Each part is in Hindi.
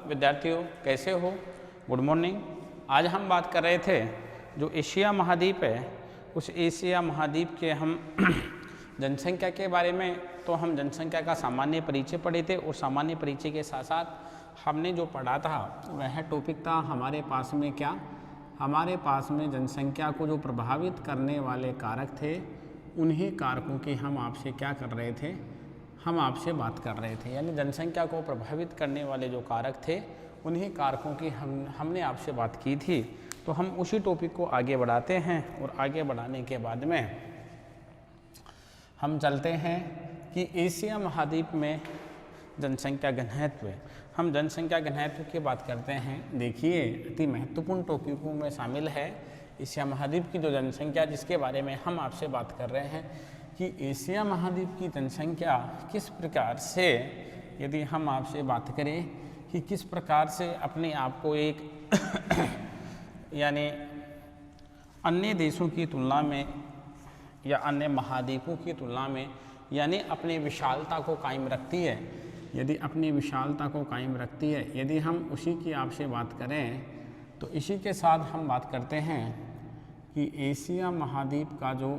विद्यार्थियों, कैसे हो? Good morning. आज हम बात कर रहे थे जो एशिया महाद्वीप है, उस एशिया महाद्वीप के हम जनसंख्या के बारे में, तो हम जनसंख्या का सामान्य परिचय पढ़े थे और सामान्य परिचय के साथ साथ हमने जो पढ़ा था वह टॉपिक था हमारे पास में क्या, हमारे पास में जनसंख्या को जो प्रभावित करने वाले कारक थे उन्हीं कारकों की हम आपसे क्या कर रहे थे, हम आपसे बात कर रहे थे। यानी जनसंख्या को प्रभावित करने वाले जो कारक थे उन्हीं कारकों की हमने आपसे बात की थी। तो हम उसी टॉपिक को आगे बढ़ाते हैं और आगे बढ़ाने के बाद में हम चलते हैं कि एशिया महाद्वीप में जनसंख्या घनत्व, हम जनसंख्या घनत्व की बात करते हैं। देखिए, अति महत्वपूर्ण टॉपिकों में शामिल है एशिया महाद्वीप की जो जनसंख्या, जिसके बारे में हम आपसे बात कर रहे हैं कि एशिया महाद्वीप की जनसंख्या किस प्रकार से, यदि हम आपसे बात करें कि किस प्रकार से अपने आप को एक यानी अन्य देशों की तुलना में या अन्य महाद्वीपों की तुलना में यानी अपनी विशालता को कायम रखती है, यदि अपनी विशालता को कायम रखती है, यदि हम उसी की आपसे बात करें तो इसी के साथ हम बात करते हैं कि एशिया महाद्वीप का जो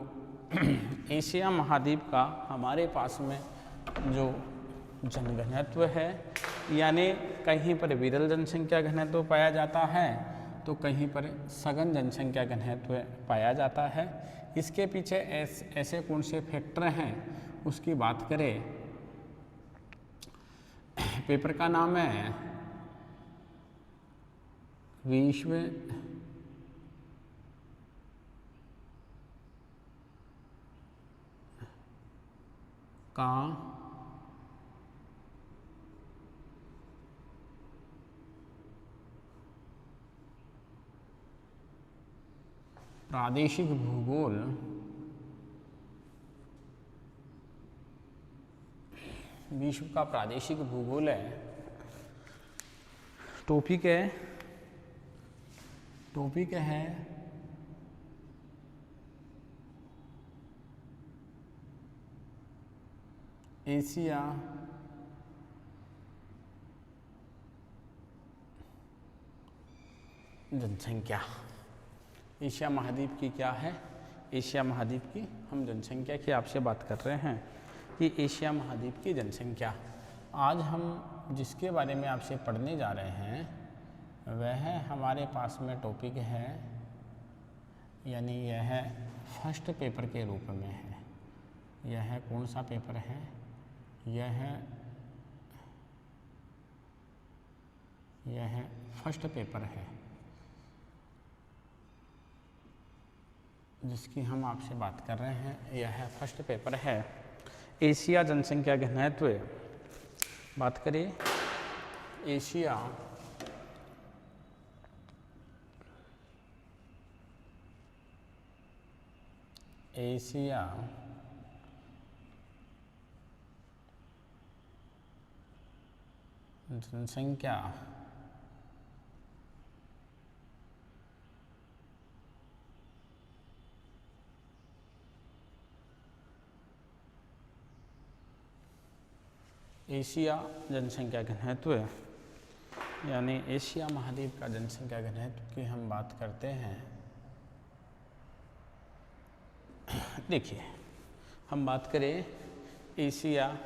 एशिया महाद्वीप का हमारे पास में जो जनघनत्व है, यानी कहीं पर विरल जनसंख्या घनत्व पाया जाता है तो कहीं पर सघन जनसंख्या घनत्व पाया जाता है। इसके पीछे ऐसे कौन से फैक्टर हैं उसकी बात करें। पेपर का नाम है विश्व का प्रादेशिक भूगोल, विश्व का प्रादेशिक भूगोल है। टॉपिक है एशिया जनसंख्या। एशिया महाद्वीप की क्या है, एशिया महाद्वीप की हम जनसंख्या की आपसे बात कर रहे हैं कि एशिया महाद्वीप की जनसंख्या। आज हम जिसके बारे में आपसे पढ़ने जा रहे हैं वह हमारे पास में टॉपिक है, यानी यह फर्स्ट पेपर के रूप में है। यह कौन सा पेपर है? यह फर्स्ट पेपर है जिसकी हम आपसे बात कर रहे हैं। यह फर्स्ट पेपर है एशिया जनसंख्या घनत्व। बात करें एशिया जनसंख्या एशिया जनसंख्या घनत्व, यानी एशिया महाद्वीप का जनसंख्या घनत्व की हम बात करते हैं। देखिए, हम बात करें एशिया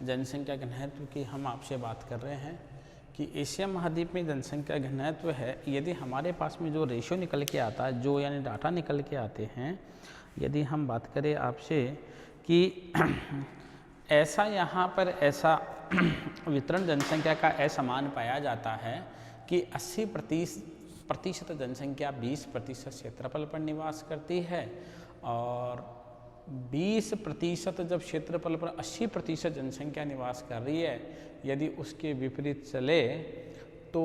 जनसंख्या घनत्व की, हम आपसे बात कर रहे हैं कि एशिया महाद्वीप में जनसंख्या घनत्व है। यदि हमारे पास में जो रेशियो निकल के आता है, जो यानी डाटा निकल के आते हैं, यदि हम बात करें आपसे कि ऐसा यहाँ पर ऐसा वितरण जनसंख्या का असमान पाया जाता है कि 80% जनसंख्या 20% क्षेत्रफल पर निवास करती है और 20% जब क्षेत्रफल पर 80% जनसंख्या निवास कर रही है, यदि उसके विपरीत चले तो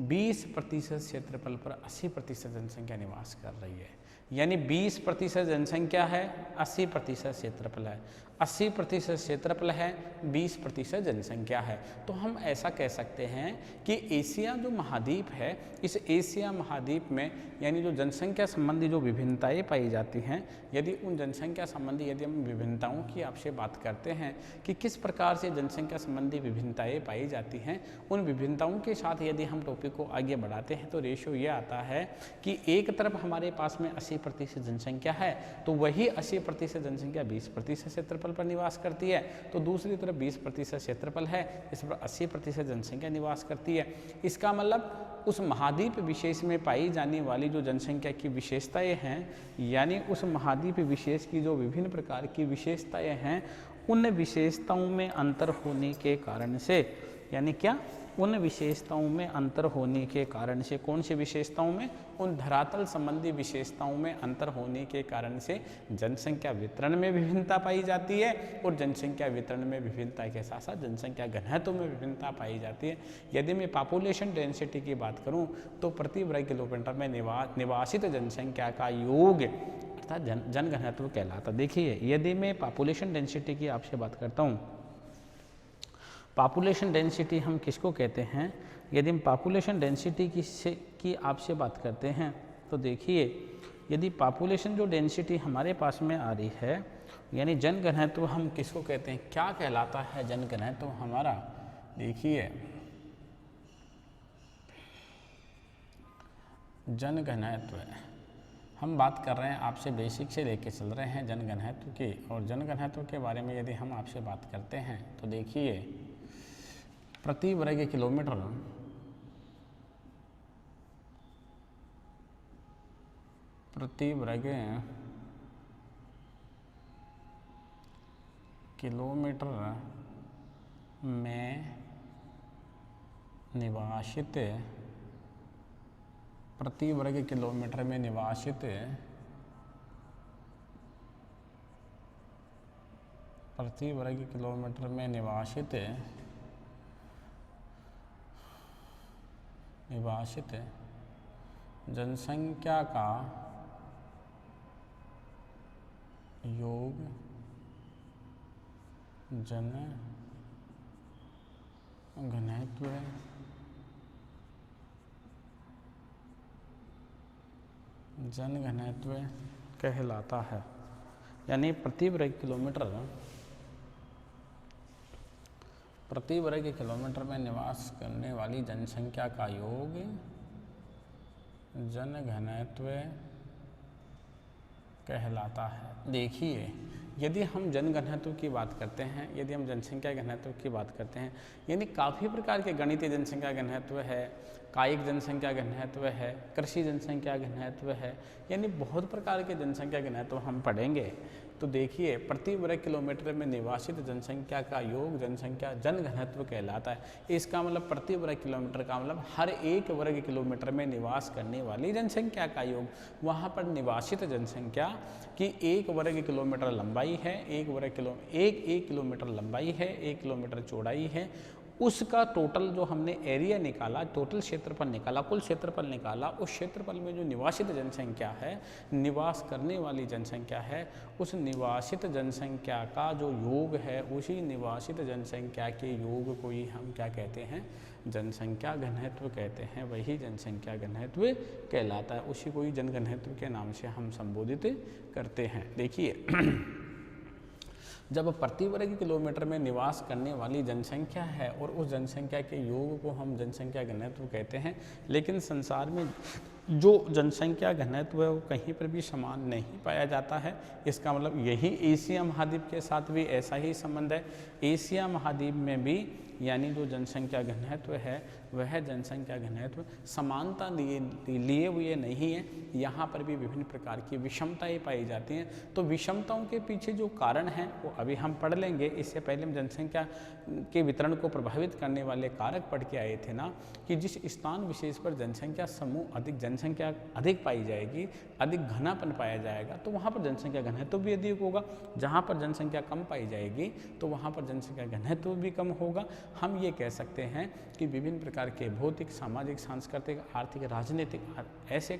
20% क्षेत्रफल पर 80% जनसंख्या निवास कर रही है। यानी 20% जनसंख्या है, 80% क्षेत्रफल है। 80% क्षेत्रफल है, 20% जनसंख्या है। तो हम ऐसा कह सकते हैं कि एशिया जो महाद्वीप है, इस एशिया महाद्वीप में यानी जो जनसंख्या संबंधी जो विभिन्नताएं पाई जाती हैं, यदि उन जनसंख्या संबंधी यदि हम विभिन्नताओं की आपसे बात करते हैं कि किस प्रकार से जनसंख्या संबंधी विभिन्नताएं पाई जाती हैं, उन विभिन्नताओं के साथ यदि हम टॉपिक को आगे बढ़ाते हैं तो रेशो ये आता है कि एक तरफ हमारे पास में 80% जनसंख्या है, तो वही 80% जनसंख्या 20% क्षेत्रफल पर निवास करती है, तो दूसरी तरफ 20% क्षेत्रफल है, इस पर 80% जनसंख्या निवास करती है। इसका मतलब उस महाद्वीप विशेष में पाई जाने वाली जो जनसंख्या की विशेषताएं हैं, यानी उस महाद्वीप विशेष की जो विभिन्न प्रकार की विशेषताएं हैं, उन विशेषताओं में अंतर होने के कारण से, यानी क्या, उन विशेषताओं में अंतर होने के कारण से, कौन सी विशेषताओं में, उन धरातल संबंधी विशेषताओं में अंतर होने के कारण से जनसंख्या वितरण में विभिन्नता पाई जाती है, और जनसंख्या वितरण में विभिन्नता के साथ साथ जनसंख्या घनत्व में विभिन्नता पाई जाती है। यदि मैं पॉपुलेशन डेंसिटी की बात करूं तो प्रति वर्ग किलोमीटर में निवासित जनसंख्या का योग अर्थात जनघनत्व कहलाता। देखिए, यदि मैं पॉपुलेशन डेंसिटी की आपसे बात करता हूँ, पॉपुलेशन डेंसिटी हम किसको कहते हैं, यदि हम पॉपुलेशन डेंसिटी की आपसे बात करते हैं तो देखिए, यदि पॉपुलेशन जो डेंसिटी हमारे पास में आ रही है, यानी जनघनत्व हम किसको कहते हैं, क्या कहलाता है जनघनत्व हमारा। देखिए, जनघनत्व हम बात कर रहे हैं, आपसे बेसिक से लेके चल रहे हैं जनघनत्व की, और जनघनत्व के बारे में यदि हम आपसे बात करते हैं तो देखिए, प्रति वर्ग किलोमीटर में निवासित, प्रति वर्ग किलोमीटर में निवासित जनसंख्या का योग जनघनत्व कहलाता है। यानी प्रति वर्ग किलोमीटर में निवास करने वाली जनसंख्या का योग जनघनत्व कहलाता है। देखिए, यदि हम जनघनत्व की बात करते हैं, यदि हम जनसंख्या घनत्व की बात करते हैं, यानी काफ़ी प्रकार के गणितीय जनसंख्या घनत्व है, कायिक जनसंख्या घनत्व है, कृषि जनसंख्या घनत्व है, यानी बहुत प्रकार के जनसंख्या घनत्व हम पढ़ेंगे। तो देखिए, प्रति वर्ग किलोमीटर में निवासित जनसंख्या का योग जनघनत्व कहलाता है। इसका मतलब प्रति वर्ग किलोमीटर का मतलब हर एक वर्ग किलोमीटर में निवास करने वाली जनसंख्या का योग, वहाँ पर निवासित जनसंख्या की 1 वर्ग किलोमीटर लंबाई है, 1 किलोमीटर लंबाई है, 1 किलोमीटर चौड़ाई है, उसका टोटल जो हमने एरिया निकाला, टोटल क्षेत्रफल निकाला, कुल क्षेत्रफल निकाला, उस क्षेत्रफल में जो निवासित जनसंख्या है, निवास करने वाली जनसंख्या है, उस निवासित जनसंख्या का जो योग है, उसी निवासित जनसंख्या के योग को ही हम क्या कहते हैं, जनसंख्या घनत्व कहते हैं। वही जनसंख्या घनत्व कहलाता है, उसी को ही जनघनत्व के नाम से हम संबोधित करते हैं। देखिए, जब प्रति वर्ग किलोमीटर में निवास करने वाली जनसंख्या है और उस जनसंख्या के योग को हम जनसंख्या घनत्व कहते हैं, लेकिन संसार में जो जनसंख्या घनत्व है वो कहीं पर भी समान नहीं पाया जाता है। इसका मतलब यही एशिया महाद्वीप के साथ भी ऐसा ही संबंध है। एशिया महाद्वीप में भी यानी जो जनसंख्या घनत्व है वह जनसंख्या घनत्व समानता लिए हुए नहीं है, यहाँ पर भी विभिन्न प्रकार की विषमताएं पाई जाती हैं। तो विषमताओं के पीछे जो कारण हैं वो अभी हम पढ़ लेंगे। इससे पहले हम जनसंख्या के वितरण को प्रभावित करने वाले कारक पढ़ के आए थे ना, कि जिस स्थान विशेष पर जनसंख्या समूह अधिक जनसंख्या अधिक पाई जाएगी, अधिक घनापन पाया जाएगा, तो वहाँ पर जनसंख्या घनत्व भी अधिक होगा। जहाँ पर जनसंख्या कम पाई जाएगी तो वहाँ पर जनसंख्या घनत्व भी कम होगा। हम ये कह सकते हैं कि विभिन्न प्रकार के भौतिक, सामाजिक, सांस्कृतिक, आर्थिक, राजनीतिक ऐसे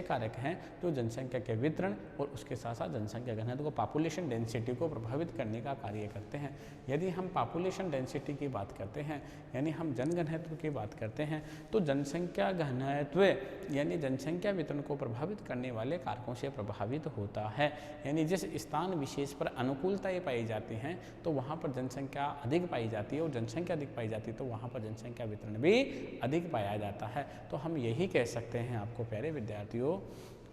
कारक हैं जो जनसंख्या के वितरण और उसके साथ साथ जनसंख्या घनत्व को, पॉपुलेशन डेंसिटी को प्रभावित करने का कार्य करते हैं। यदि हम पॉपुलेशन डेंसिटी की बात करते हैं, यानी हम जनघनत्व की बात करते हैं, तो जनसंख्या घनत्व यानी जनसंख्या वितरण को प्रभावित करने वाले कारकों से प्रभावित होता है। यानी जिस स्थान विशेष पर अनुकूलताएं पाई जाती हैं तो वहाँ पर जनसंख्या अधिक पाई जाती है, और जनसंख्या अधिक पाई जाती है तो वहाँ पर जनसंख्या वितरण भी अधिक पाया जाता है। तो हम यही कह सकते हैं आपको प्यारे विद्यार्थियों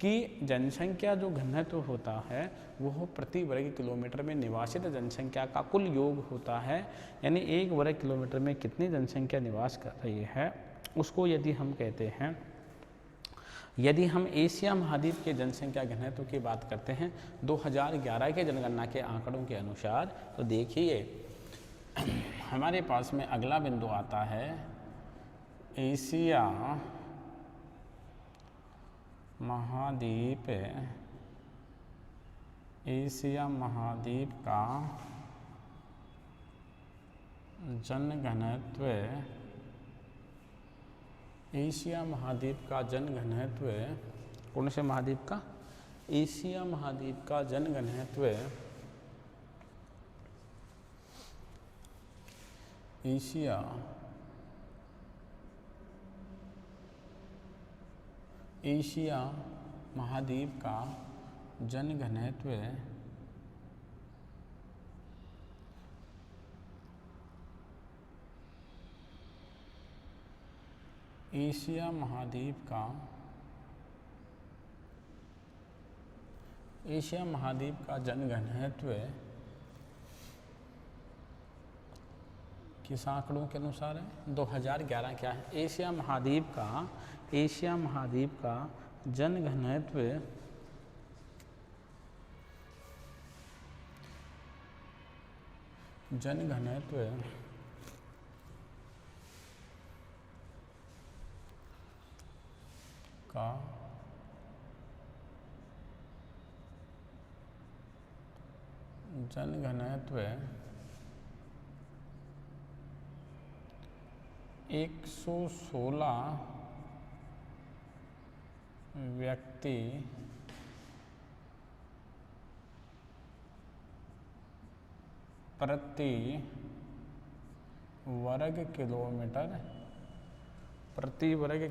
कि जनसंख्या जो घनत्व होता है वह प्रति वर्ग किलोमीटर में निवासित जनसंख्या का कुल योग होता है। यानी 1 वर्ग किलोमीटर में कितनी जनसंख्या निवास कर रही है उसको यदि हम कहते हैं, यदि हम एशिया महाद्वीप के जनसंख्या घनत्व की बात करते हैं 2011 के जनगणना के आंकड़ों के अनुसार, तो देखिए हमारे पास में अगला बिंदु आता है एशिया महाद्वीप का जनघनत्व, एशिया महाद्वीप का जनघनत्व, कौन से महाद्वीप का? एशिया महाद्वीप का जनघनत्व एशिया महाद्वीप का जनघनत्व एशिया महाद्वीप का जनघनत्व किस आंकड़ों के अनुसार है? 2011 क्या है? एशिया महाद्वीप का जनघनत्व का जनघनत्व 116 व्यक्ति प्रति वर्ग किलोमीटर है। प्रति वर्ग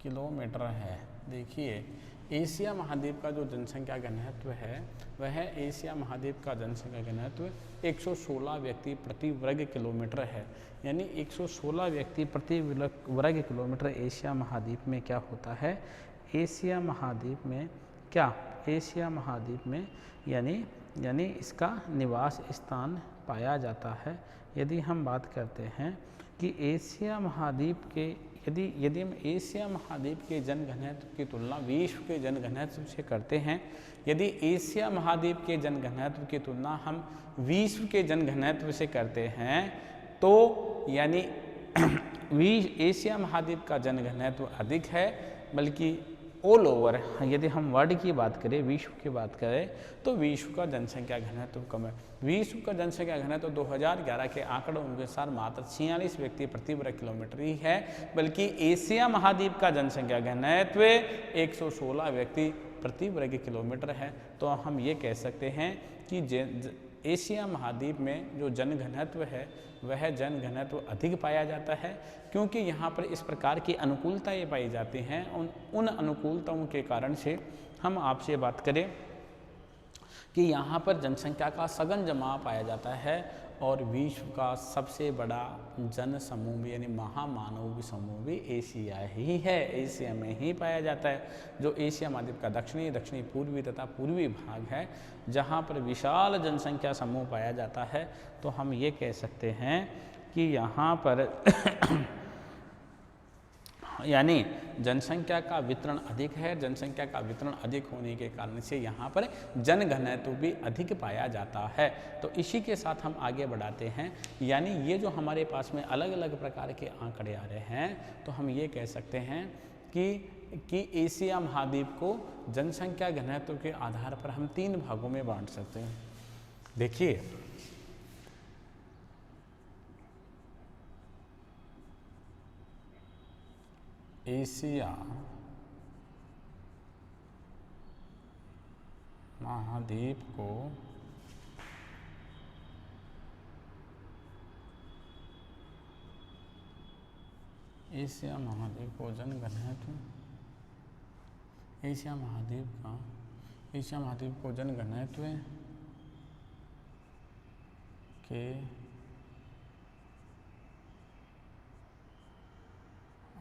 किलोमीटर है। देखिए एशिया महाद्वीप का जो जनसंख्या घनत्व है वह एशिया महाद्वीप का जनसंख्या घनत्व 116 व्यक्ति प्रति वर्ग किलोमीटर है। यानी 116 व्यक्ति प्रति वर्ग किलोमीटर एशिया महाद्वीप में क्या होता है? एशिया महाद्वीप में क्या? एशिया महाद्वीप में यानी इसका निवास स्थान पाया जाता है। यदि हम बात करते हैं कि एशिया महाद्वीप के यदि हम एशिया महाद्वीप के जनघनत्व की तुलना विश्व के जनघनत्व से करते हैं, यदि एशिया महाद्वीप के जनघनत्व की तुलना हम विश्व के जनघनत्व से करते हैं तो यानी एशिया महाद्वीप का जनघनत्व अधिक है, बल्कि ऑल ओवर यदि हम वर्ल्ड की बात करें, विश्व की बात करें तो विश्व का जनसंख्या घनत्व कम है। विश्व का जनसंख्या घनत्व 2011 के आंकड़ों के अनुसार मात्र 46 व्यक्ति प्रति वर्ग किलोमीटर ही है, बल्कि एशिया महाद्वीप का जनसंख्या घनत्व 116 व्यक्ति प्रति वर्ग किलोमीटर है। तो हम ये कह सकते हैं कि एशिया महाद्वीप में जो जनघनत्व है वह जनघनत्व अधिक पाया जाता है, क्योंकि यहाँ पर इस प्रकार की अनुकूलताएं पाई जाती हैं। उन अनुकूलताओं के कारण से हम आपसे बात करें कि यहाँ पर जनसंख्या का सघन जमाव पाया जाता है और विश्व का सबसे बड़ा जन समूह भी यानी महामानव समूह भी एशिया ही है, एशिया में ही पाया जाता है। जो एशिया महाद्वीप का दक्षिणी पूर्वी तथा पूर्वी भाग है जहाँ पर विशाल जनसंख्या समूह पाया जाता है, तो हम ये कह सकते हैं कि यहाँ पर यानी जनसंख्या का वितरण अधिक है। जनसंख्या का वितरण अधिक होने के कारण से यहाँ पर जनघनत्व भी अधिक पाया जाता है। तो इसी के साथ हम आगे बढ़ाते हैं। यानी ये जो हमारे पास में अलग अलग प्रकार के आंकड़े आ रहे हैं, तो हम ये कह सकते हैं कि एशिया महाद्वीप को जनसंख्या घनत्व के आधार पर हम 3 भागों में बांट सकते हैं। देखिए, एशिया महाद्वीप को एशिया महाद्वीप को जनघनत्व एशिया महाद्वीप को जनघनत्व के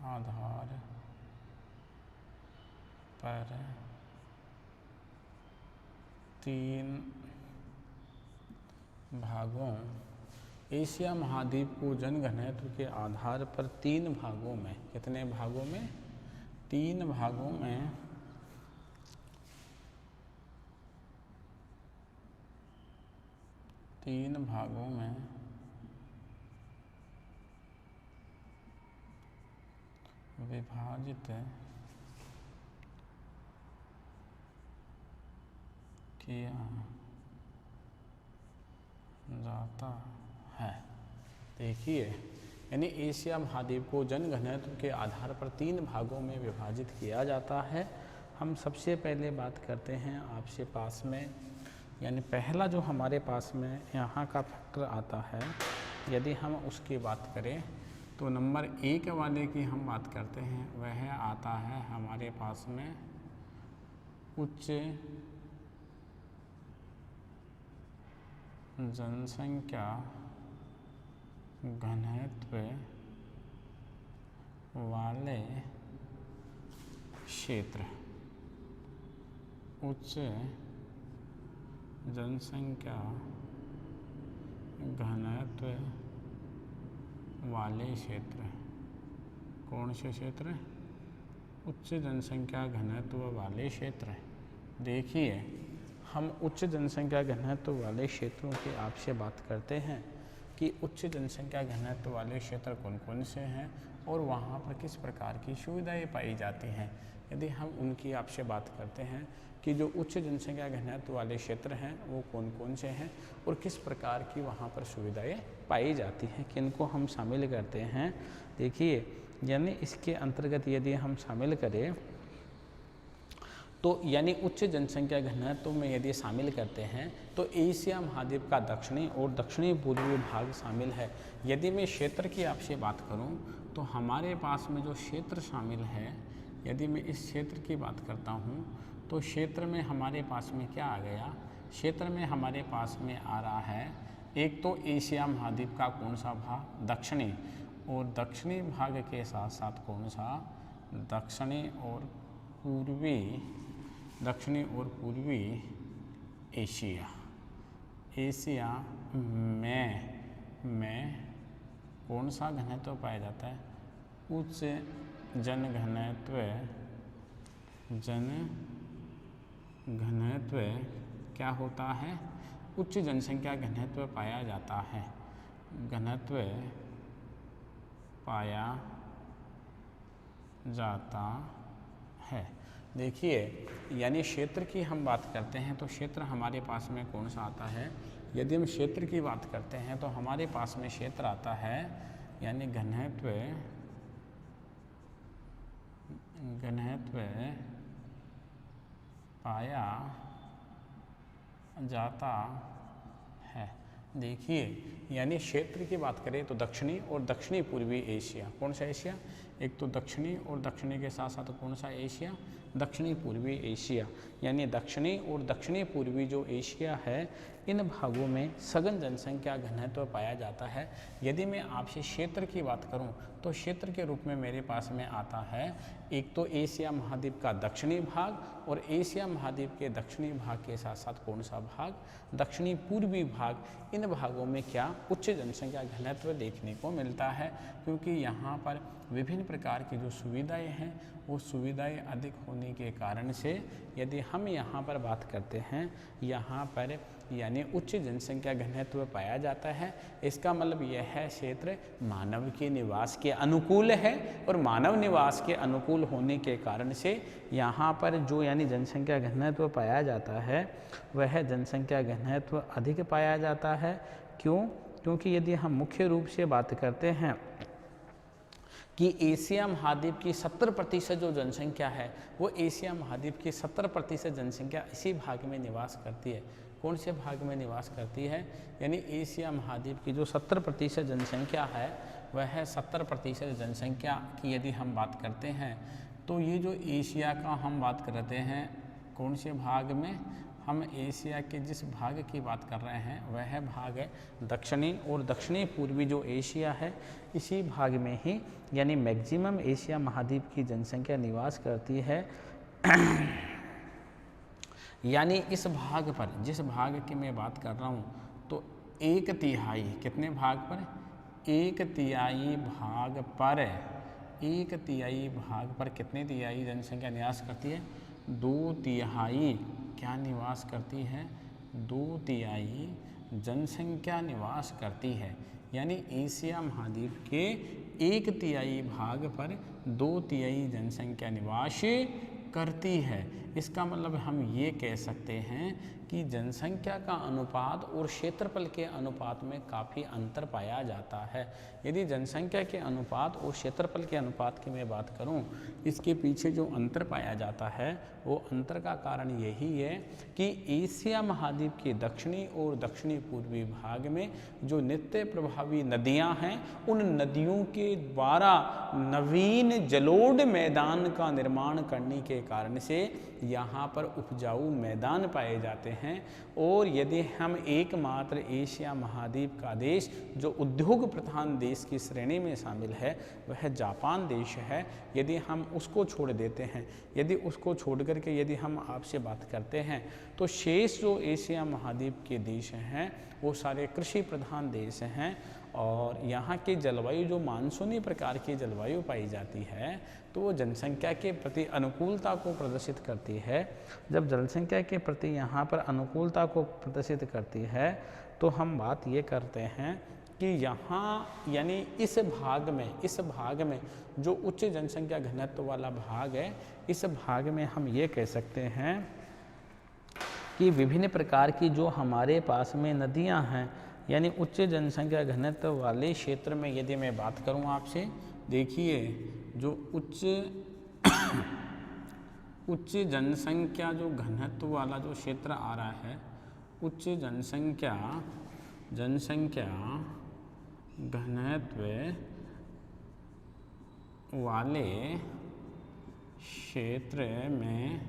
आधार पर 3 भागों एशिया महाद्वीप को जनघनत्व के आधार पर 3 भागों में, कितने भागों में? 3 भागों में विभाजित किया जाता है। देखिए, यानी एशिया महाद्वीप को जनघनत्व के आधार पर 3 भागों में विभाजित किया जाता है। हम सबसे पहले बात करते हैं आपसे पास में, यानी पहला जो हमारे पास में यहाँ का फैक्टर आता है, यदि हम उसकी बात करें तो नंबर 1 वाले की हम बात करते हैं, वह आता है हमारे पास में उच्च जनसंख्या घनत्व वाले क्षेत्र, उच्च जनसंख्या घनत्व वाले क्षेत्र। कौन से क्षेत्र? उच्च जनसंख्या घनत्व वाले क्षेत्र। देखिए, हम उच्च जनसंख्या घनत्व वाले क्षेत्रों की आपसे बात करते हैं कि उच्च जनसंख्या घनत्व वाले क्षेत्र कौन कौन से हैं और वहाँ पर किस प्रकार की सुविधाएं पाई जाती हैं। यदि हम उनकी आपसे बात करते हैं कि जो उच्च जनसंख्या घनत्व वाले क्षेत्र हैं वो कौन कौन से हैं और किस प्रकार की वहाँ पर सुविधाएं पाई जाती हैं, किनको हम शामिल करते हैं। देखिए, यानी इसके अंतर्गत यदि हम शामिल करें तो यानी उच्च जनसंख्या घनत्व में यदि शामिल करते हैं तो एशिया महाद्वीप का दक्षिणी और दक्षिणी पूर्वी भाग शामिल है। यदि मैं क्षेत्र की आपसे बात करूं तो हमारे पास में जो क्षेत्र शामिल है, यदि मैं इस क्षेत्र की बात करता हूं तो क्षेत्र में हमारे पास में क्या आ गया? क्षेत्र में हमारे पास में आ रहा है एक तो एशिया महाद्वीप का कौन सा भाग? दक्षिणी, और दक्षिणी भाग के साथ साथ कौन सा? दक्षिणी और पूर्वी एशिया। एशिया में कौन सा घनत्व पाया जाता है? उच्च जनघनत्व क्या होता है? उच्च जनसंख्या घनत्व पाया जाता है। घनत्व पाया जाता है। देखिए, यानी क्षेत्र की हम बात करते हैं तो क्षेत्र हमारे पास में कौन सा आता है? यदि हम क्षेत्र की बात करते हैं तो हमारे पास में क्षेत्र आता है यानी घनत्व पाया जाता है। देखिए, यानी क्षेत्र की बात करें तो दक्षिणी और दक्षिणी पूर्वी एशिया। कौन सा एशिया? एक तो दक्षिणी और दक्षिणी के साथ साथ कौन सा एशिया? दक्षिणी पूर्वी एशिया, यानी दक्षिणी और दक्षिणी पूर्वी जो एशिया है, इन भागों में सघन जनसंख्या घनत्व पाया जाता है। यदि मैं आपसे क्षेत्र की बात करूं तो क्षेत्र के रूप में मेरे पास में आता है एक तो एशिया महाद्वीप का दक्षिणी भाग और एशिया महाद्वीप के दक्षिणी भाग के साथ साथ कौन सा भाग, दक्षिणी पूर्वी भाग। इन भागों में क्या उच्च जनसंख्या घनत्व देखने को मिलता है, क्योंकि यहाँ पर विभिन्न प्रकार की जो सुविधाएं हैं वो सुविधाएं अधिक होने के कारण से यदि हम यहाँ पर बात करते हैं, यहाँ पर यानी उच्च जनसंख्या घनत्व पाया जाता है। इसका मतलब यह है क्षेत्र मानव के निवास के अनुकूल है और मानव निवास के अनुकूल होने के कारण से यहाँ पर जो यानी जनसंख्या घनत्व पाया जाता है वह जनसंख्या घनत्व अधिक पाया जाता है। क्यों? क्योंकि यदि हम मुख्य रूप से बात करते हैं कि एशिया महाद्वीप की 70% जो जनसंख्या है वो एशिया महाद्वीप की 70% जनसंख्या इसी भाग में निवास करती है। कौन से भाग में निवास करती है? यानी एशिया महाद्वीप की जो 70% जनसंख्या है वह 70% जनसंख्या की यदि हम बात करते हैं तो ये जो एशिया का हम बात करते हैं कौन से भाग में, हम एशिया के जिस भाग की बात कर रहे हैं वह भाग है दक्षिणी और दक्षिणी पूर्वी जो एशिया है, इसी भाग में ही यानी मैक्सिमम एशिया महाद्वीप की जनसंख्या निवास करती है। यानी इस भाग पर, जिस भाग की मैं बात कर रहा हूँ, तो 1/3 कितने भाग पर, 1/3 भाग पर, 1/3 भाग पर कितने तिहाई जनसंख्या निवास करती है? 2/3 क्या निवास करती है? 2/3 जनसंख्या निवास करती है। यानी एशिया महाद्वीप के 1/3 भाग पर 2/3 जनसंख्या निवास करती है। इसका मतलब हम ये कह सकते हैं कि जनसंख्या का अनुपात और क्षेत्रफल के अनुपात में काफ़ी अंतर पाया जाता है। यदि जनसंख्या के अनुपात और क्षेत्रफल के अनुपात की मैं बात करूं, इसके पीछे जो अंतर पाया जाता है वो अंतर का कारण यही है कि एशिया महाद्वीप के दक्षिणी और दक्षिणी पूर्वी भाग में जो नित्य प्रभावी नदियां हैं, उन नदियों के द्वारा नवीन जलोढ़ मैदान का निर्माण करने के कारण से यहाँ पर उपजाऊ मैदान पाए जाते हैं। और यदि हम एकमात्र एशिया महाद्वीप का देश जो उद्योग प्रधान देश की श्रेणी में शामिल है वह जापान देश है, यदि हम उसको छोड़ देते हैं, यदि उसको छोड़ करके यदि हम आपसे बात करते हैं तो शेष जो एशिया महाद्वीप के देश हैं वो सारे कृषि प्रधान देश हैं। और यहाँ की जलवायु जो मानसूनी प्रकार की जलवायु पाई जाती है तो वो जनसंख्या के प्रति अनुकूलता को प्रदर्शित करती है। जब जनसंख्या के प्रति यहाँ पर अनुकूलता को प्रदर्शित करती है तो हम बात ये करते हैं कि यहाँ यानी इस भाग में जो उच्च जनसंख्या घनत्व वाला भाग है, इस भाग में हम ये कह सकते हैं कि विभिन्न प्रकार की जो हमारे पास में नदियाँ हैं, यानी उच्च जनसंख्या घनत्व वाले क्षेत्र में यदि मैं बात करूं आपसे, देखिए जो उच्च जनसंख्या जो घनत्व वाला जो क्षेत्र आ रहा है, उच्च जनसंख्या घनत्व वाले क्षेत्र में,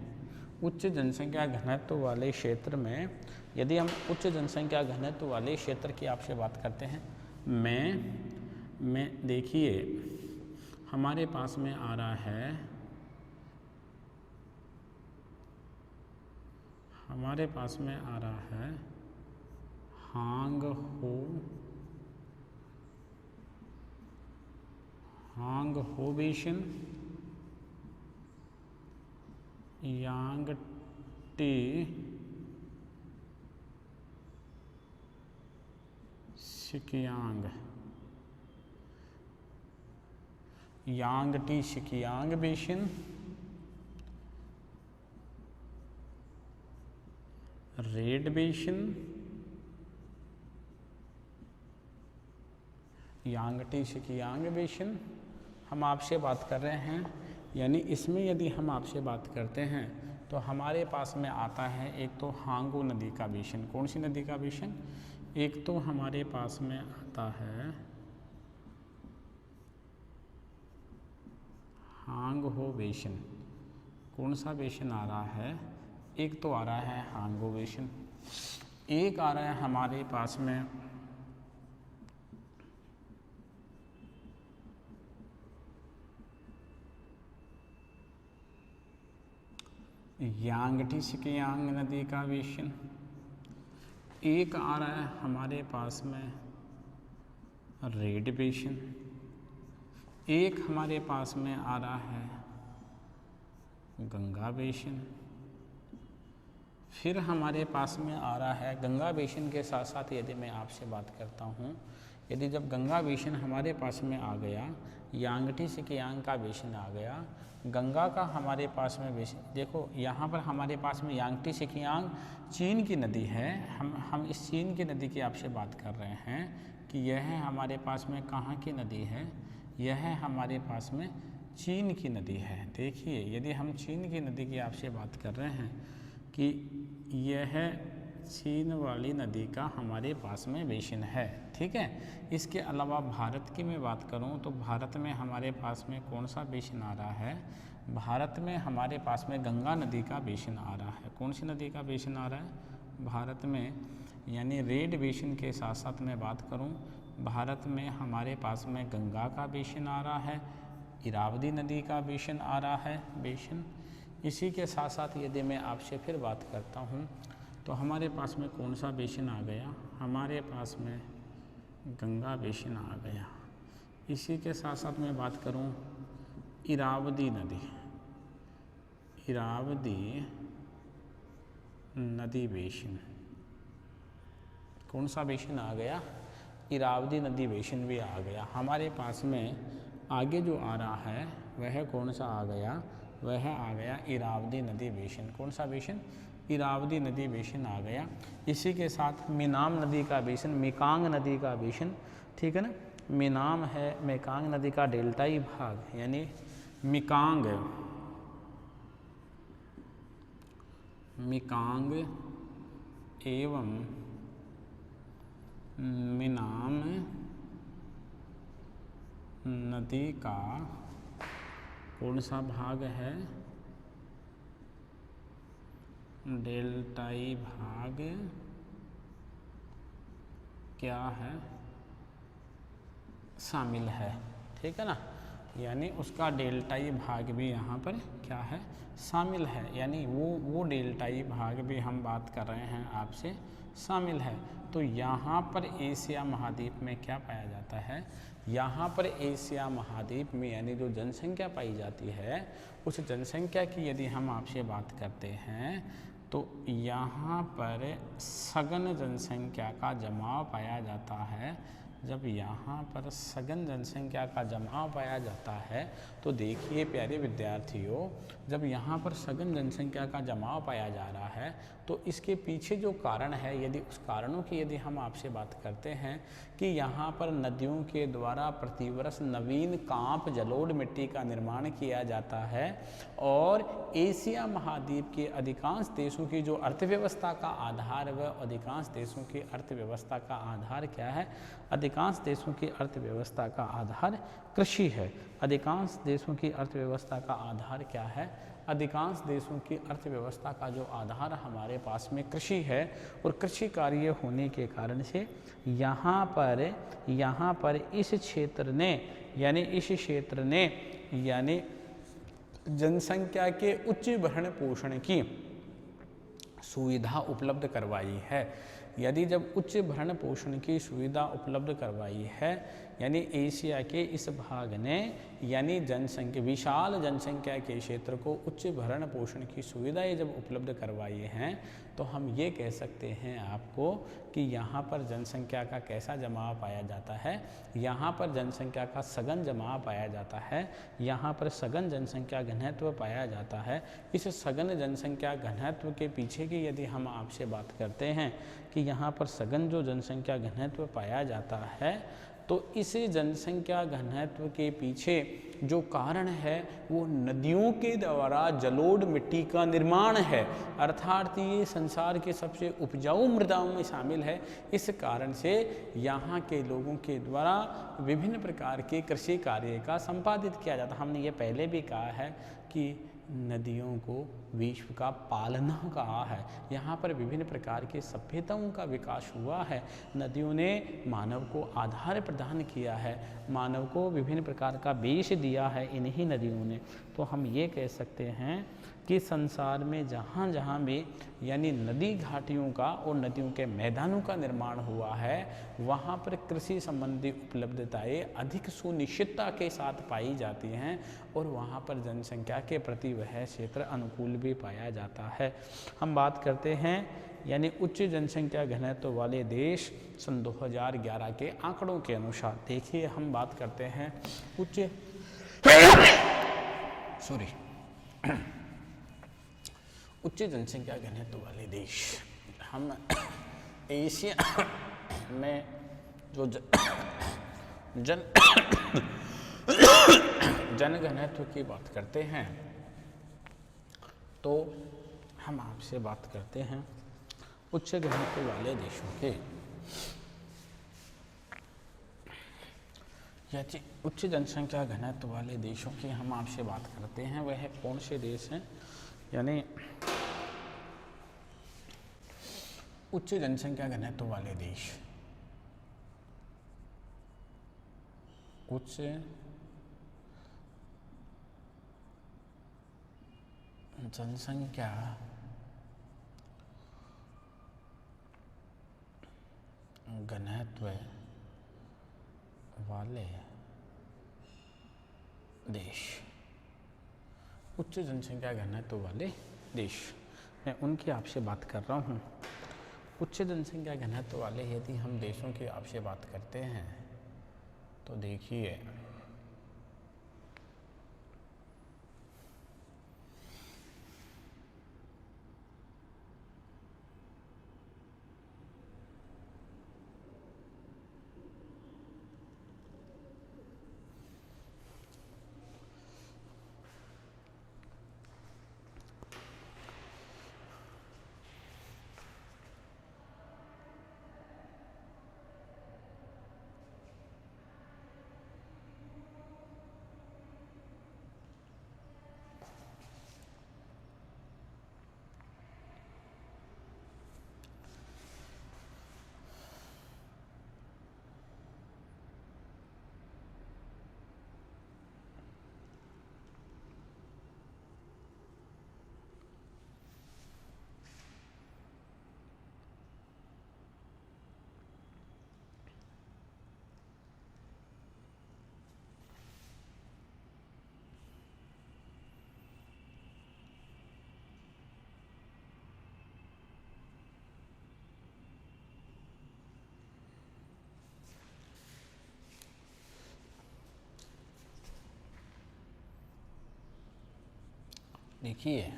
उच्च जनसंख्या घनत्व वाले क्षेत्र में यदि हम उच्च जनसंख्या घनत्व वाले क्षेत्र की आपसे बात करते हैं, मैं देखिए हमारे पास में आ रहा है, हमारे पास में आ रहा है Hwang Ho basin, Yangtze Kiang basin, red basin, Yangtze Kiang basin हम आपसे बात कर रहे हैं। यानी इसमें यदि हम आपसे बात करते हैं तो हमारे पास में आता है एक तो हांगो नदी का बेसिन। कौन सी नदी का बेसिन? एक तो हमारे पास में आता है हांगहो बेसिन, कौन सा बेसिन आ रहा है? एक तो आ रहा है हांगो बेसिन, एक आ रहा है हमारे पास में यांगटीसिकियांग नदी का बेसिन, एक आ रहा है हमारे पास में रेड बेसिन, एक हमारे पास में आ रहा है गंगा बेसिन। फिर हमारे पास में आ रहा है गंगा बेसिन के साथ साथ यदि मैं आपसे बात करता हूँ, यदि जब गंगा बेसिन हमारे पास में आ गया, यांगटीसिकियांग का बेसिन आ गया, गंगा का हमारे पास में बेसिन, देखो यहाँ पर हमारे पास में यांगटीसिकियांग चीन की नदी है। हम इस चीन की नदी की आपसे बात कर रहे हैं कि यह हमारे पास में कहाँ की नदी है? यह हमारे पास में चीन की नदी है। देखिए यदि हम चीन की नदी की आपसे बात कर रहे हैं कि यह चीन वाली नदी का हमारे पास में बेसिन है, ठीक है। इसके अलावा भारत की मैं बात करूं तो भारत में हमारे पास में कौन सा बेसिन आ रहा है? भारत में हमारे पास में गंगा नदी का बेसिन आ रहा है। कौन सी नदी का बेसिन आ रहा है भारत में? यानी रेड बेसिन के साथ साथ मैं बात करूं, भारत में हमारे पास में गंगा का बेसिन आ रहा है, इरावदी नदी का बेसिन आ रहा है बेसिन। इसी के साथ साथ यदि मैं आपसे फिर बात करता हूँ तो हमारे पास में कौन सा बेसिन आ गया? हमारे पास में गंगा बेसिन आ गया। इसी के साथ साथ मैं बात करूं इरावदी नदी, इरावदी नदी बेसिन, कौन सा बेसिन आ गया? इरावदी नदी बेसिन भी आ गया। हमारे पास में आगे जो आ रहा है वह कौन सा आ गया? वह आ गया इरावदी नदी बेसिन। कौन सा बेसिन? इरावदी नदी बेसिन आ गया। इसी के साथ मेनाम नदी का बेसिन, मेकांग नदी का बेसिन, ठीक है ना। मेनाम है मेकांग नदी का डेल्टाई भाग, यानी मेकांग, मेकांग एवं मेनाम नदी का कौन सा भाग है? डेल्टाई भाग क्या है? शामिल है, ठीक है ना। यानी उसका डेल्टाई भाग भी यहाँ पर क्या है? शामिल है। यानी वो डेल्टाई भाग भी हम बात कर रहे हैं आपसे शामिल है। तो यहाँ पर एशिया महाद्वीप में क्या पाया जाता है? यहाँ पर एशिया महाद्वीप में यानी जो जनसंख्या पाई जाती है, उस जनसंख्या की यदि हम आपसे बात करते हैं तो यहाँ पर सघन जनसंख्या का जमाव पाया जाता है। जब यहाँ पर सघन जनसंख्या का जमाव पाया जाता है तो देखिए प्यारे विद्यार्थियों, जब यहाँ पर सघन जनसंख्या का जमाव पाया जा रहा है तो इसके पीछे जो कारण है, यदि उस कारणों की यदि हम आपसे बात करते हैं कि यहाँ पर नदियों के द्वारा प्रतिवर्ष नवीन कांप जलोढ़ मिट्टी का निर्माण किया जाता है और एशिया महाद्वीप के अधिकांश देशों की जो अर्थव्यवस्था का आधार है, वह अधिकांश देशों की अर्थव्यवस्था का आधार क्या है? अधिकांश देशों की अर्थव्यवस्था का आधार कृषि है। अधिकांश देशों की अर्थव्यवस्था का आधार क्या है? अधिकांश देशों की अर्थव्यवस्था का जो आधार हमारे पास में कृषि है और कृषि कार्य होने के कारण से यहाँ पर इस क्षेत्र ने यानी जनसंख्या के उच्च भरण पोषण की सुविधा उपलब्ध करवाई है। यदि जब उच्च भरण पोषण की सुविधा उपलब्ध करवाई है, यानी एशिया के इस भाग ने यानी विशाल जनसंख्या के क्षेत्र को उच्च भरण पोषण की सुविधाएं जब उपलब्ध करवाई हैं, तो हम ये कह सकते हैं आपको कि यहाँ पर जनसंख्या का कैसा जमाव पाया जाता है? यहाँ पर जनसंख्या का सघन जमाव पाया जाता है। यहाँ पर सघन जनसंख्या घनत्व पाया जाता है। इस सघन जनसंख्या घनत्व के पीछे की यदि हम आपसे बात करते हैं कि यहाँ पर सघन जो जनसंख्या घनत्व पाया जाता है, तो इस जनसंख्या घनत्व के पीछे जो कारण है वो नदियों के द्वारा जलोढ़ मिट्टी का निर्माण है, अर्थात ये संसार के सबसे उपजाऊ मृदाओं में शामिल है। इस कारण से यहाँ के लोगों के द्वारा विभिन्न प्रकार के कृषि कार्य का संपादित किया जाता है। हमने ये पहले भी कहा है कि नदियों को विश्व का पालना कहा है। यहाँ पर विभिन्न प्रकार की सभ्यताओं का विकास हुआ है। नदियों ने मानव को आधार प्रदान किया है, मानव को विभिन्न प्रकार का वेश दिया है इन्हीं नदियों ने। तो हम ये कह सकते हैं कि संसार में जहाँ जहाँ भी यानी नदी घाटियों का और नदियों के मैदानों का निर्माण हुआ है, वहाँ पर कृषि संबंधी उपलब्धताएं अधिक सुनिश्चितता के साथ पाई जाती हैं और वहाँ पर जनसंख्या के प्रति वह क्षेत्र अनुकूल भी पाया जाता है। हम बात करते हैं यानी उच्च जनसंख्या घनत्व वाले देश सन 2011 के आंकड़ों के अनुसार। देखिए हम बात करते हैं उच्च जनसंख्या घनत्व वाले देश। हम एशिया में जो जन घनत्व की बात करते हैं तो हम आपसे बात करते हैं उच्च घनत्व वाले देशों के। यदि उच्च जनसंख्या घनत्व वाले देशों की हम आपसे बात करते हैं, वह कौन से देश हैं? यानी उच्च जनसंख्या घनत्व वाले देश, उच्च जनसंख्या घनत्व वाले देश, उच्च जनसंख्या घनत्व वाले देश, मैं उनकी आपसे बात कर रहा हूँ। उच्च जनसंख्या घनत्व वाले यदि हम देशों की आपसे बात करते हैं तो देखिए देखिए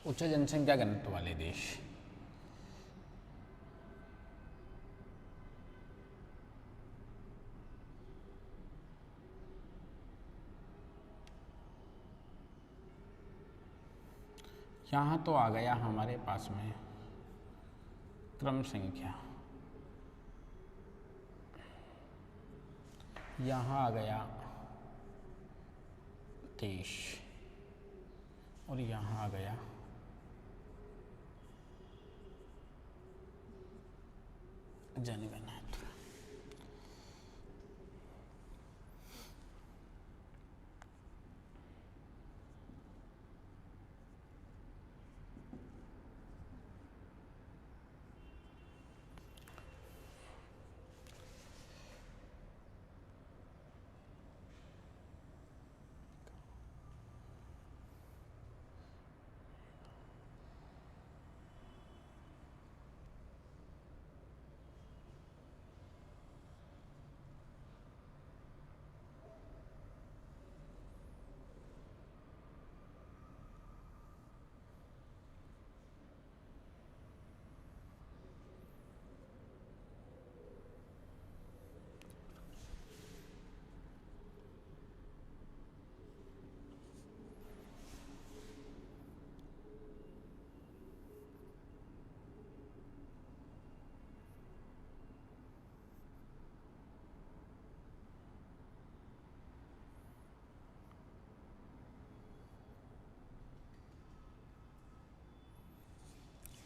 उच्च जनसंख्या घनत्व वाले देश, यहाँ तो आ गया हमारे पास में क्रम संख्या, यहाँ आ गया देश और यहाँ आ गया जनगणना।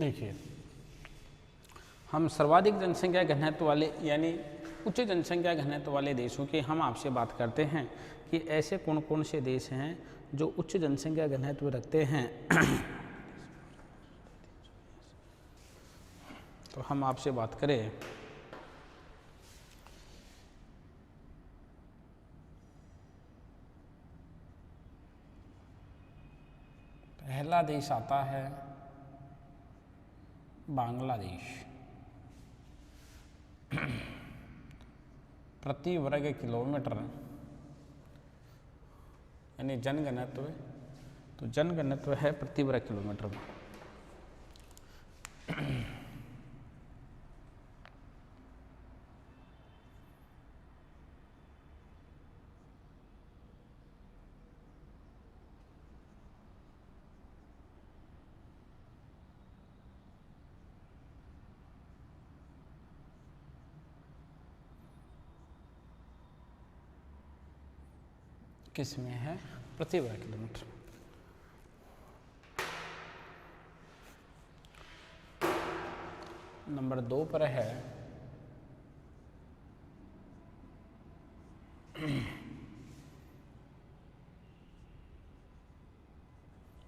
देखिए, हम सर्वाधिक जनसंख्या घनत्व वाले यानी उच्च जनसंख्या घनत्व वाले देशों की हम आपसे बात करते हैं कि ऐसे कौन कौन से देश हैं जो उच्च जनसंख्या घनत्व रखते हैं। तो हम आपसे बात करें पहला देश आता है बांग्लादेश। प्रति वर्ग किलोमीटर यानी जनघनत्व, तो जनघनत्व है प्रति वर्ग किलोमीटर में। किस में है? प्रति वर्ग किलोमीटर। नंबर 2 पर है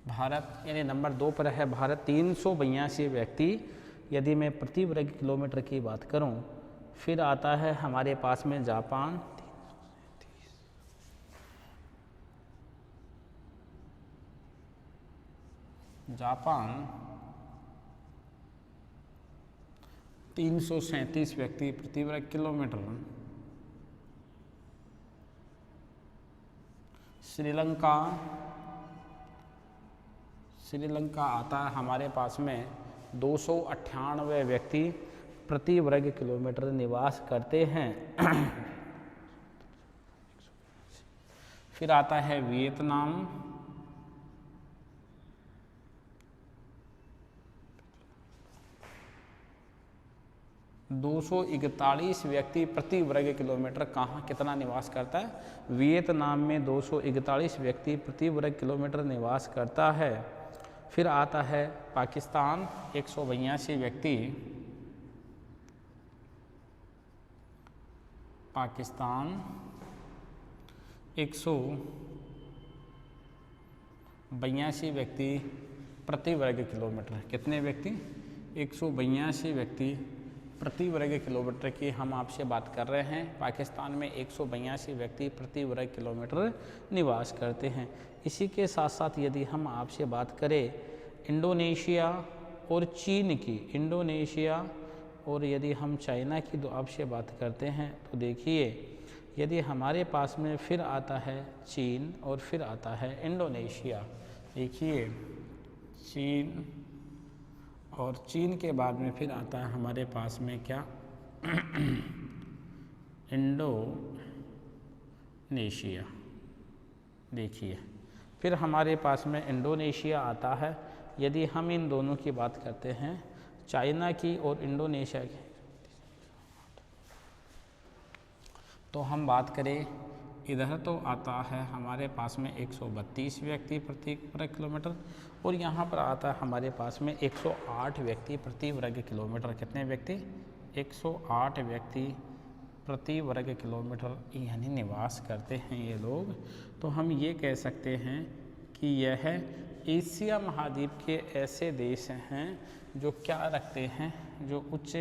भारत, यानी नंबर 2 पर है भारत। 382 व्यक्ति यदि मैं प्रति वर्ग किलोमीटर की बात करूं, फिर आता है हमारे पास में जापान। जापान 337 व्यक्ति प्रति वर्ग किलोमीटर। श्रीलंका आता है हमारे पास में 298 व्यक्ति प्रति वर्ग किलोमीटर निवास करते हैं। फिर आता है वियतनाम, 241 व्यक्ति प्रति वर्ग किलोमीटर कहाँ कितना निवास करता है? वियतनाम में 241 व्यक्ति प्रति वर्ग किलोमीटर निवास करता है। फिर आता है पाकिस्तान, 182 व्यक्ति, पाकिस्तान 182 व्यक्ति प्रति वर्ग किलोमीटर। कितने व्यक्ति? 182 व्यक्ति प्रति वर्ग किलोमीटर की हम आपसे बात कर रहे हैं। पाकिस्तान में 182 व्यक्ति प्रति वर्ग किलोमीटर निवास करते हैं। इसी के साथ साथ यदि हम आपसे बात करें इंडोनेशिया और चीन की, इंडोनेशिया और यदि हम चाइना की तो आपसे बात करते हैं, तो देखिए यदि हमारे पास में फिर आता है चीन और फिर आता है इंडोनेशिया। देखिए चीन और चीन के बाद में फिर आता है हमारे पास में क्या? इंडोनेशिया। देखिए फिर हमारे पास में इंडोनेशिया आता है। यदि हम इन दोनों की बात करते हैं, चाइना की और इंडोनेशिया की, तो हम बात करें इधर तो आता है हमारे पास में 132 व्यक्ति प्रति वर्ग किलोमीटर और यहाँ पर आता है हमारे पास में 108 व्यक्ति प्रति वर्ग किलोमीटर। कितने व्यक्ति? 108 व्यक्ति प्रति वर्ग किलोमीटर यानी निवास करते हैं ये लोग। तो हम ये कह सकते हैं कि यह एशिया महाद्वीप के ऐसे देश हैं जो क्या रखते हैं, जो उच्च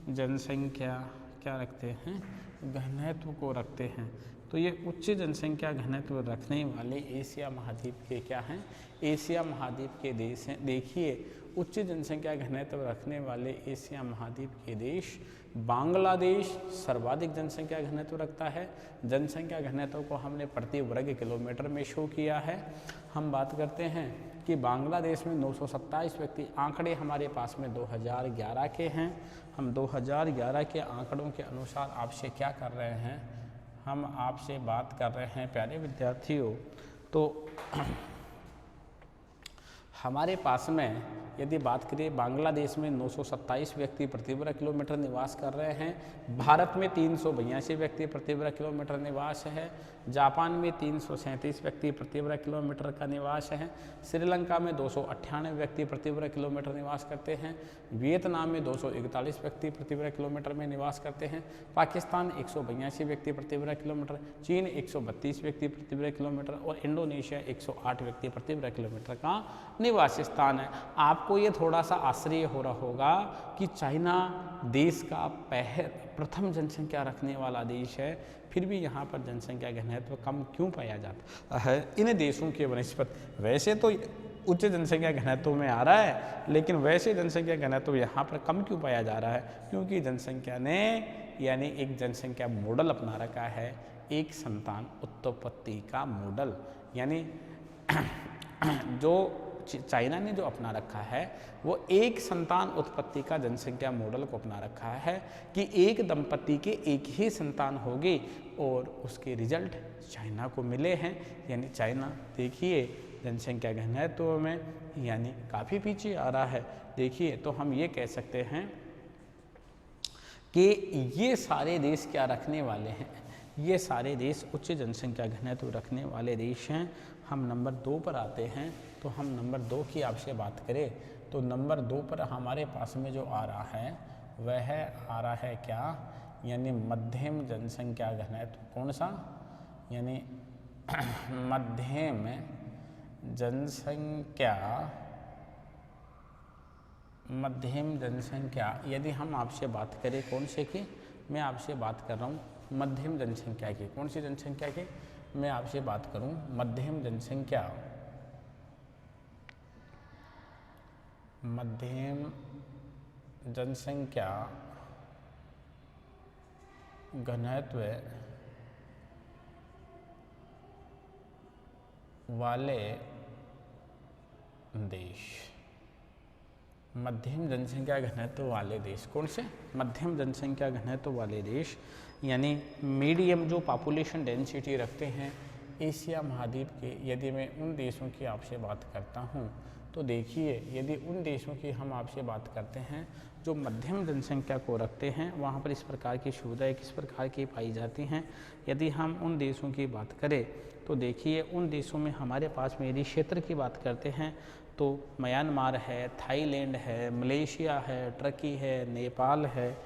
जनसंख्या क्या रखते हैं? घनत्व को रखते हैं। तो ये उच्च जनसंख्या घनत्व रखने वाले एशिया महाद्वीप के क्या हैं? एशिया महाद्वीप के देश हैं। देखिए उच्च जनसंख्या घनत्व रखने वाले एशिया महाद्वीप के देश, बांग्लादेश सर्वाधिक जनसंख्या घनत्व रखता है। जनसंख्या घनत्व को हमने प्रति वर्ग किलोमीटर में शो किया है। हम बात करते हैं कि बांग्लादेश में 927 व्यक्ति, आंकड़े हमारे पास में 2011 के हैं। हम 2011 के आंकड़ों के अनुसार आपसे क्या कर रहे हैं? हम आपसे बात कर रहे हैं प्यारे विद्यार्थियों, तो हमारे पास में यदि बात करें बांग्लादेश में 927 व्यक्ति प्रति वर्ग किलोमीटर निवास कर रहे हैं, भारत में 382 व्यक्ति प्रति वर्ग किलोमीटर निवास है, जापान में 337 व्यक्ति प्रति वर्ग किलोमीटर का निवास है, श्रीलंका में 298 व्यक्ति प्रति वर्ग किलोमीटर निवास करते हैं, वियतनाम में 241 व्यक्ति प्रति वर्ग किलोमीटर में निवास करते हैं, पाकिस्तान 182 व्यक्ति प्रति वर्ग किलोमीटर, चीन 132 व्यक्ति प्रति वर्ग किलोमीटर और इंडोनेशिया 108 व्यक्ति प्रति वर्ग किलोमीटर का निवास स्थान है। आपको ये थोड़ा सा आश्चर्य हो रहा होगा कि चाइना देश का प्रथम जनसंख्या रखने वाला देश है, फिर भी यहाँ पर जनसंख्या घनत्व कम क्यों पाया जाता है इन देशों के वनस्पत। वैसे तो उच्च जनसंख्या घनत्व में आ रहा है, लेकिन वैसे जनसंख्या घनत्व यहाँ पर कम क्यों पाया जा रहा है? क्योंकि जनसंख्या ने यानी एक जनसंख्या मॉडल अपना रखा है, एक संतान उत्पत्ति का मॉडल, यानी जो चाइना ने जो अपना रखा है वो एक संतान उत्पत्ति का जनसंख्या मॉडल को अपना रखा है कि एक दंपति के एक ही संतान होगी और उसके रिजल्ट चाइना को मिले हैं। यानी चाइना देखिए जनसंख्या घनत्व में यानी काफ़ी पीछे आ रहा है। देखिए तो हम ये कह सकते हैं कि ये सारे देश क्या रखने वाले हैं, ये सारे देश उच्च जनसंख्या घनत्व रखने वाले देश हैं। हम नंबर 2 पर आते हैं, तो हम नंबर 2 की आपसे बात करें तो नंबर 2 पर हमारे पास में जो आ रहा है वह आ रहा है क्या, यानी मध्यम जनसंख्या घनत्व। कौन सा? यानी मध्यम जनसंख्या यदि हम आपसे बात करें कौन से की, मैं आपसे बात कर रहा हूँ मध्यम जनसंख्या की। कौन सी जनसंख्या की मैं आपसे बात करूँ? मध्यम जनसंख्या। मध्यम जनसंख्या घनत्व वाले देश। मध्यम जनसंख्या घनत्व वाले देश कौन से? मध्यम जनसंख्या घनत्व वाले देश यानी मीडियम जो पॉपुलेशन डेंसिटी रखते हैं एशिया महाद्वीप के। यदि मैं उन देशों की आपसे बात करता हूँ तो देखिए यदि उन देशों की हम आपसे बात करते हैं जो मध्यम जनसंख्या को रखते हैं, वहाँ पर इस प्रकार की सुविधाएं किस प्रकार की पाई जाती हैं। यदि हम उन देशों की बात करें तो देखिए उन देशों में हमारे पास में यदि क्षेत्र की बात करते हैं तो म्यांमार है, थाईलैंड है, मलेशिया है, टर्की है, नेपाल है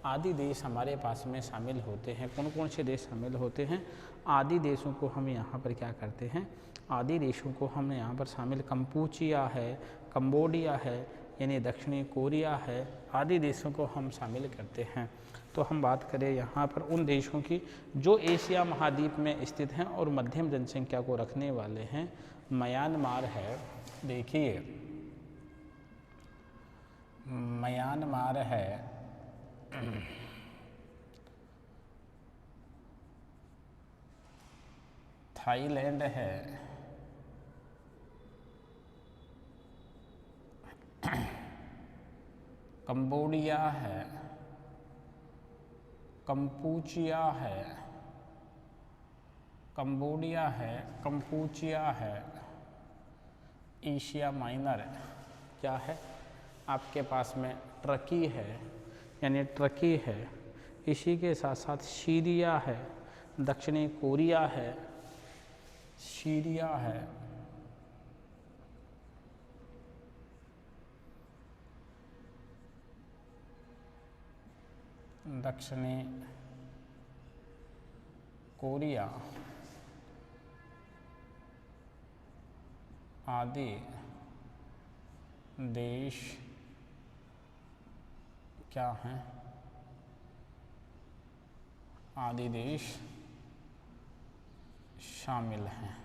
आदि देश हमारे पास में शामिल होते हैं। कौन कौन से देश शामिल होते हैं? आदि देशों को हम यहाँ पर क्या करते हैं, आदि देशों को हम यहाँ पर शामिल, कंपूचिया है, कंबोडिया है, यानी दक्षिणी कोरिया है, आदि देशों को हम शामिल करते हैं। तो हम बात करें यहाँ पर उन देशों की जो एशिया महाद्वीप में स्थित हैं और मध्यम जनसंख्या को रखने वाले हैं। म्यांमार है, देखिए म्यांमार है, थाईलैंड है, कंबोडिया है, कंपूचिया है, कंबोडिया है, कंपूचिया है, एशिया माइनर क्या है आपके पास में, टर्की है, यानी टर्की है, इसी के साथ साथ सीरिया है, दक्षिणी कोरिया है, सीरिया है, दक्षिणी कोरिया आदि देश क्या हैं, आदि देश शामिल हैं।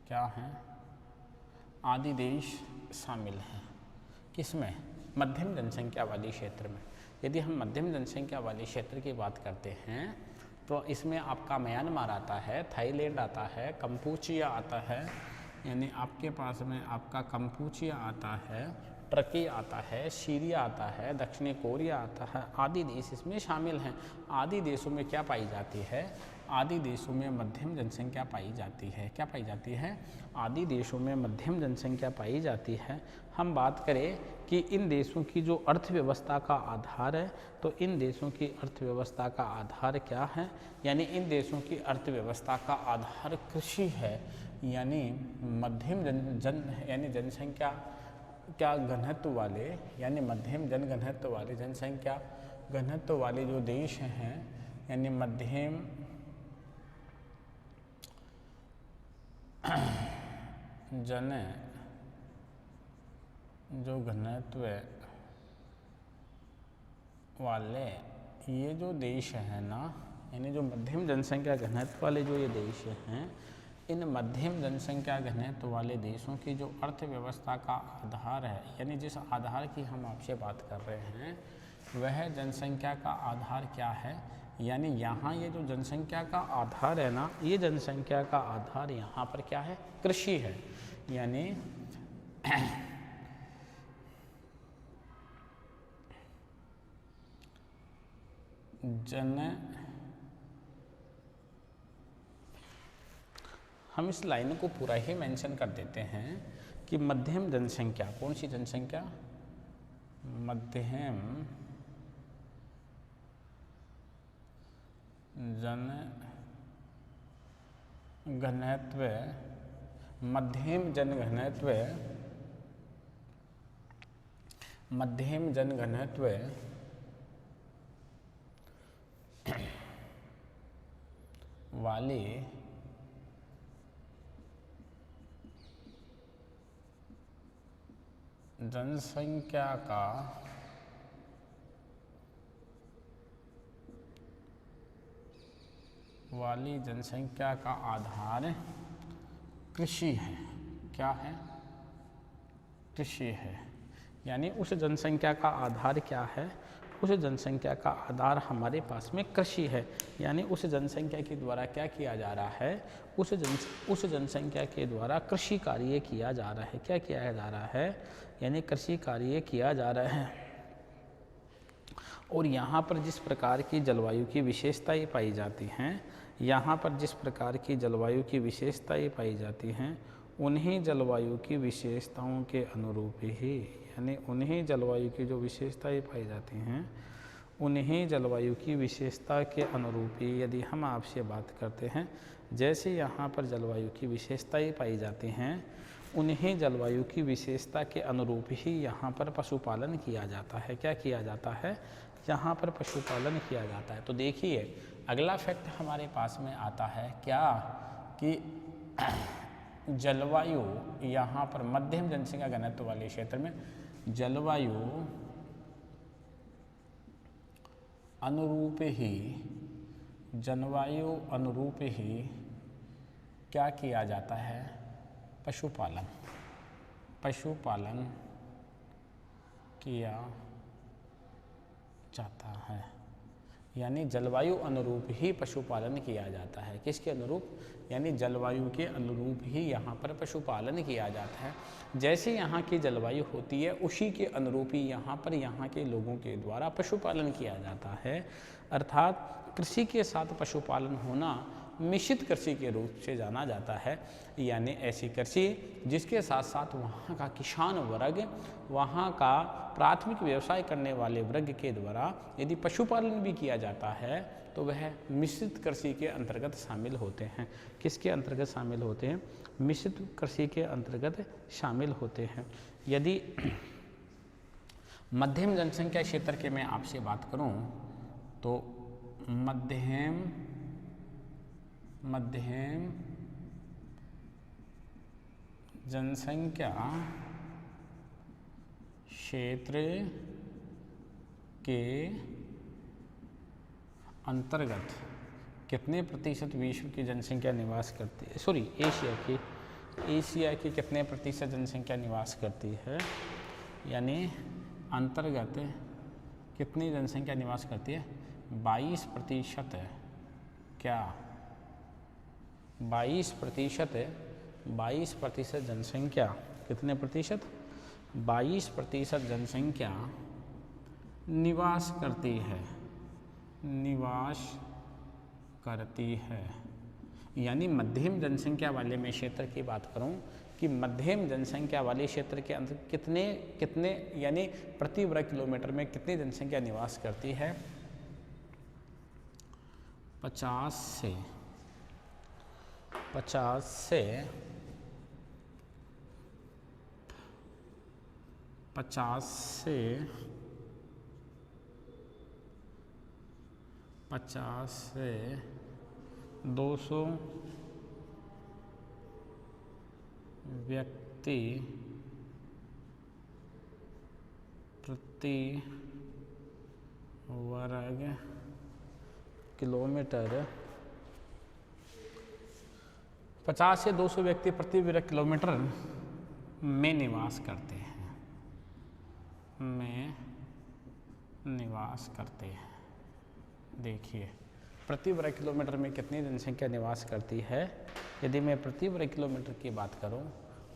क्या हैं? आदि देश शामिल हैं किसमें? मध्यम जनसंख्या वाले क्षेत्र में। यदि हम मध्यम जनसंख्या वाले क्षेत्र की बात करते हैं तो इसमें आपका म्यांमार आता है, थाईलैंड आता है, कंपूचिया आता है, यानी आपके पास में आपका कंपूचिया आता है, टर्की आता है, सीरिया आता है, दक्षिणी कोरिया आता है, आदि देश इसमें शामिल हैं। आदि देशों में क्या पाई जाती है? आदि देशों में मध्यम जनसंख्या पाई जाती है। क्या पाई जाती है? आदि देशों में मध्यम जनसंख्या पाई जाती है। हम बात करें कि इन देशों की जो अर्थव्यवस्था का आधार है, तो इन देशों की अर्थव्यवस्था का आधार क्या है? यानी इन देशों की अर्थव्यवस्था का आधार कृषि है। यानी मध्यम यानी जनसंख्या क्या घनत्व वाले, यानी मध्यम जनघनत्व वाले, जनसंख्या घनत्व वाले जो देश हैं, यानी मध्यम जन जो घनत्व वाले ये जो देश हैं ना, यानी जो मध्यम जनसंख्या घनत्व वाले जो ये देश हैं, इन मध्यम जनसंख्या घनत्व वाले देशों की जो अर्थव्यवस्था का आधार है, यानी जिस आधार की हम आपसे बात कर रहे हैं, वह जनसंख्या का आधार क्या है? यानी यहाँ ये जो जनसंख्या का आधार है ना, ये जनसंख्या का आधार यहाँ पर क्या है? कृषि है। यानी हम इस लाइन को पूरा ही मेंशन कर देते हैं कि मध्यम जनसंख्या, कौन सी जनसंख्या? मध्यम जन घनत्व, मध्यम जन घनत्व, मध्यम जन घनत्व वाली जनसंख्या का आधार कृषि है। क्या है? कृषि है। यानी उस जनसंख्या का आधार क्या है? उस जनसंख्या का आधार हमारे पास में कृषि है। यानी उस जनसंख्या के द्वारा क्या किया जा रहा है? उस जनसंख्या के द्वारा कृषि कार्य किया जा रहा है। क्या किया जा रहा है? यानी कृषि कार्य किया जा रहा है। और यहाँ पर जिस प्रकार की जलवायु की विशेषताएं पाई जाती हैं, यहाँ पर जिस प्रकार की जलवायु की विशेषताएं पाई जाती हैं, उन्हीं जलवायु की विशेषताओं के अनुरूप ही, यानी उन्हीं जलवायु की जो विशेषताएं पाई जाती हैं, उन्हीं जलवायु की विशेषता के अनुरूप ही यदि हम आपसे बात करते हैं, जैसे यहाँ पर जलवायु की विशेषताएं पाई जाती हैं, उन्हीं जलवायु की विशेषता के अनुरूप ही यहाँ पर पशुपालन किया जाता है। क्या किया जाता है? यहाँ पर पशुपालन किया जाता है। तो देखिए अगला फैक्ट हमारे पास में आता है क्या, कि जलवायु यहाँ पर मध्यम जनसंख्या घनत्व वाले क्षेत्र में जलवायु अनुरूप ही क्या किया जाता है? पशुपालन किया जाता है। यानी जलवायु अनुरूप ही पशुपालन किया जाता है। किसके अनुरूप? यानी जलवायु के अनुरूप ही यहाँ पर पशुपालन किया जाता है। जैसे यहाँ की जलवायु होती है, उसी के अनुरूप ही यहाँ पर यहाँ के लोगों के द्वारा पशुपालन किया जाता है। अर्थात कृषि के साथ पशुपालन होना मिश्रित कृषि के रूप से जाना जाता है। यानी ऐसी कृषि जिसके साथ साथ वहाँ का किसान वर्ग, वहाँ का प्राथमिक व्यवसाय करने वाले वर्ग के द्वारा यदि पशुपालन भी किया जाता है, तो वह मिश्रित कृषि के अंतर्गत शामिल होते हैं। किसके अंतर्गत शामिल होते हैं? मिश्रित कृषि के अंतर्गत शामिल होते हैं। यदि मध्यम जनसंख्या क्षेत्र के मैं आपसे बात करूं, तो मध्यम जनसंख्या क्षेत्र के अंतर्गत कितने प्रतिशत विश्व की जनसंख्या निवास करती है? सॉरी, एशिया की कितने प्रतिशत जनसंख्या निवास करती है? यानी अंतर्गत कितनी जनसंख्या निवास करती है? 22% है। क्या 22% जनसंख्या, कितने प्रतिशत? 22% जनसंख्या निवास करती है। यानी मध्यम जनसंख्या वाले मैं क्षेत्र की बात करूं कि मध्यम जनसंख्या वाले क्षेत्र के अंदर कितने यानी प्रति वर्ग किलोमीटर में कितनी जनसंख्या निवास करती है? 50 से 200 व्यक्ति प्रति वर्ग किलोमीटर 50 से 200 व्यक्ति प्रति वर्ग किलोमीटर में निवास करते हैं। देखिए प्रति वर्ग किलोमीटर में कितनी जनसंख्या निवास करती है? यदि मैं प्रति वर्ग किलोमीटर की बात करूं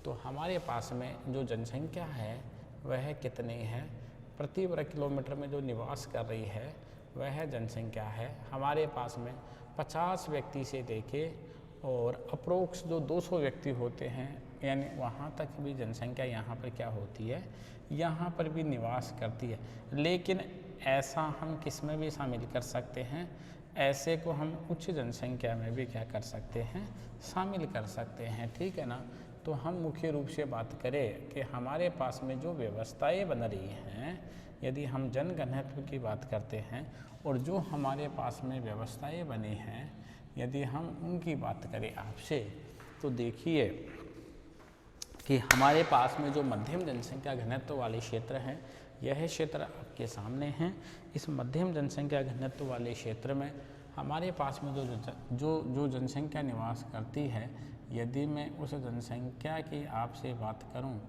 तो हमारे पास में जो जनसंख्या है वह कितनी है? प्रति वर्ग किलोमीटर में जो निवास कर रही है वह जनसंख्या है हमारे पास में 50 व्यक्ति से लेके और अप्रोक्स जो 200 व्यक्ति होते हैं, यानी वहाँ तक भी जनसंख्या यहाँ पर क्या होती है? यहाँ पर भी निवास करती है। लेकिन ऐसा हम किस में भी शामिल कर सकते हैं? ऐसे को हम उच्च जनसंख्या में भी क्या कर सकते हैं? शामिल कर सकते हैं, ठीक है ना। तो हम मुख्य रूप से बात करें कि हमारे पास में जो व्यवस्थाएं बन रही हैं, यदि हम जनघनत्व की बात करते हैं और जो हमारे पास में व्यवस्थाएं बनी हैं, यदि हम उनकी बात करें आपसे, तो देखिए कि हमारे पास में जो मध्यम जनसंख्या घनत्व वाले क्षेत्र हैं, यह क्षेत्र आपके सामने हैं। इस मध्यम जनसंख्या घनत्व वाले क्षेत्र में हमारे पास में जो जनसंख्या निवास करती है, यदि मैं उस जनसंख्या की आपसे बात करूं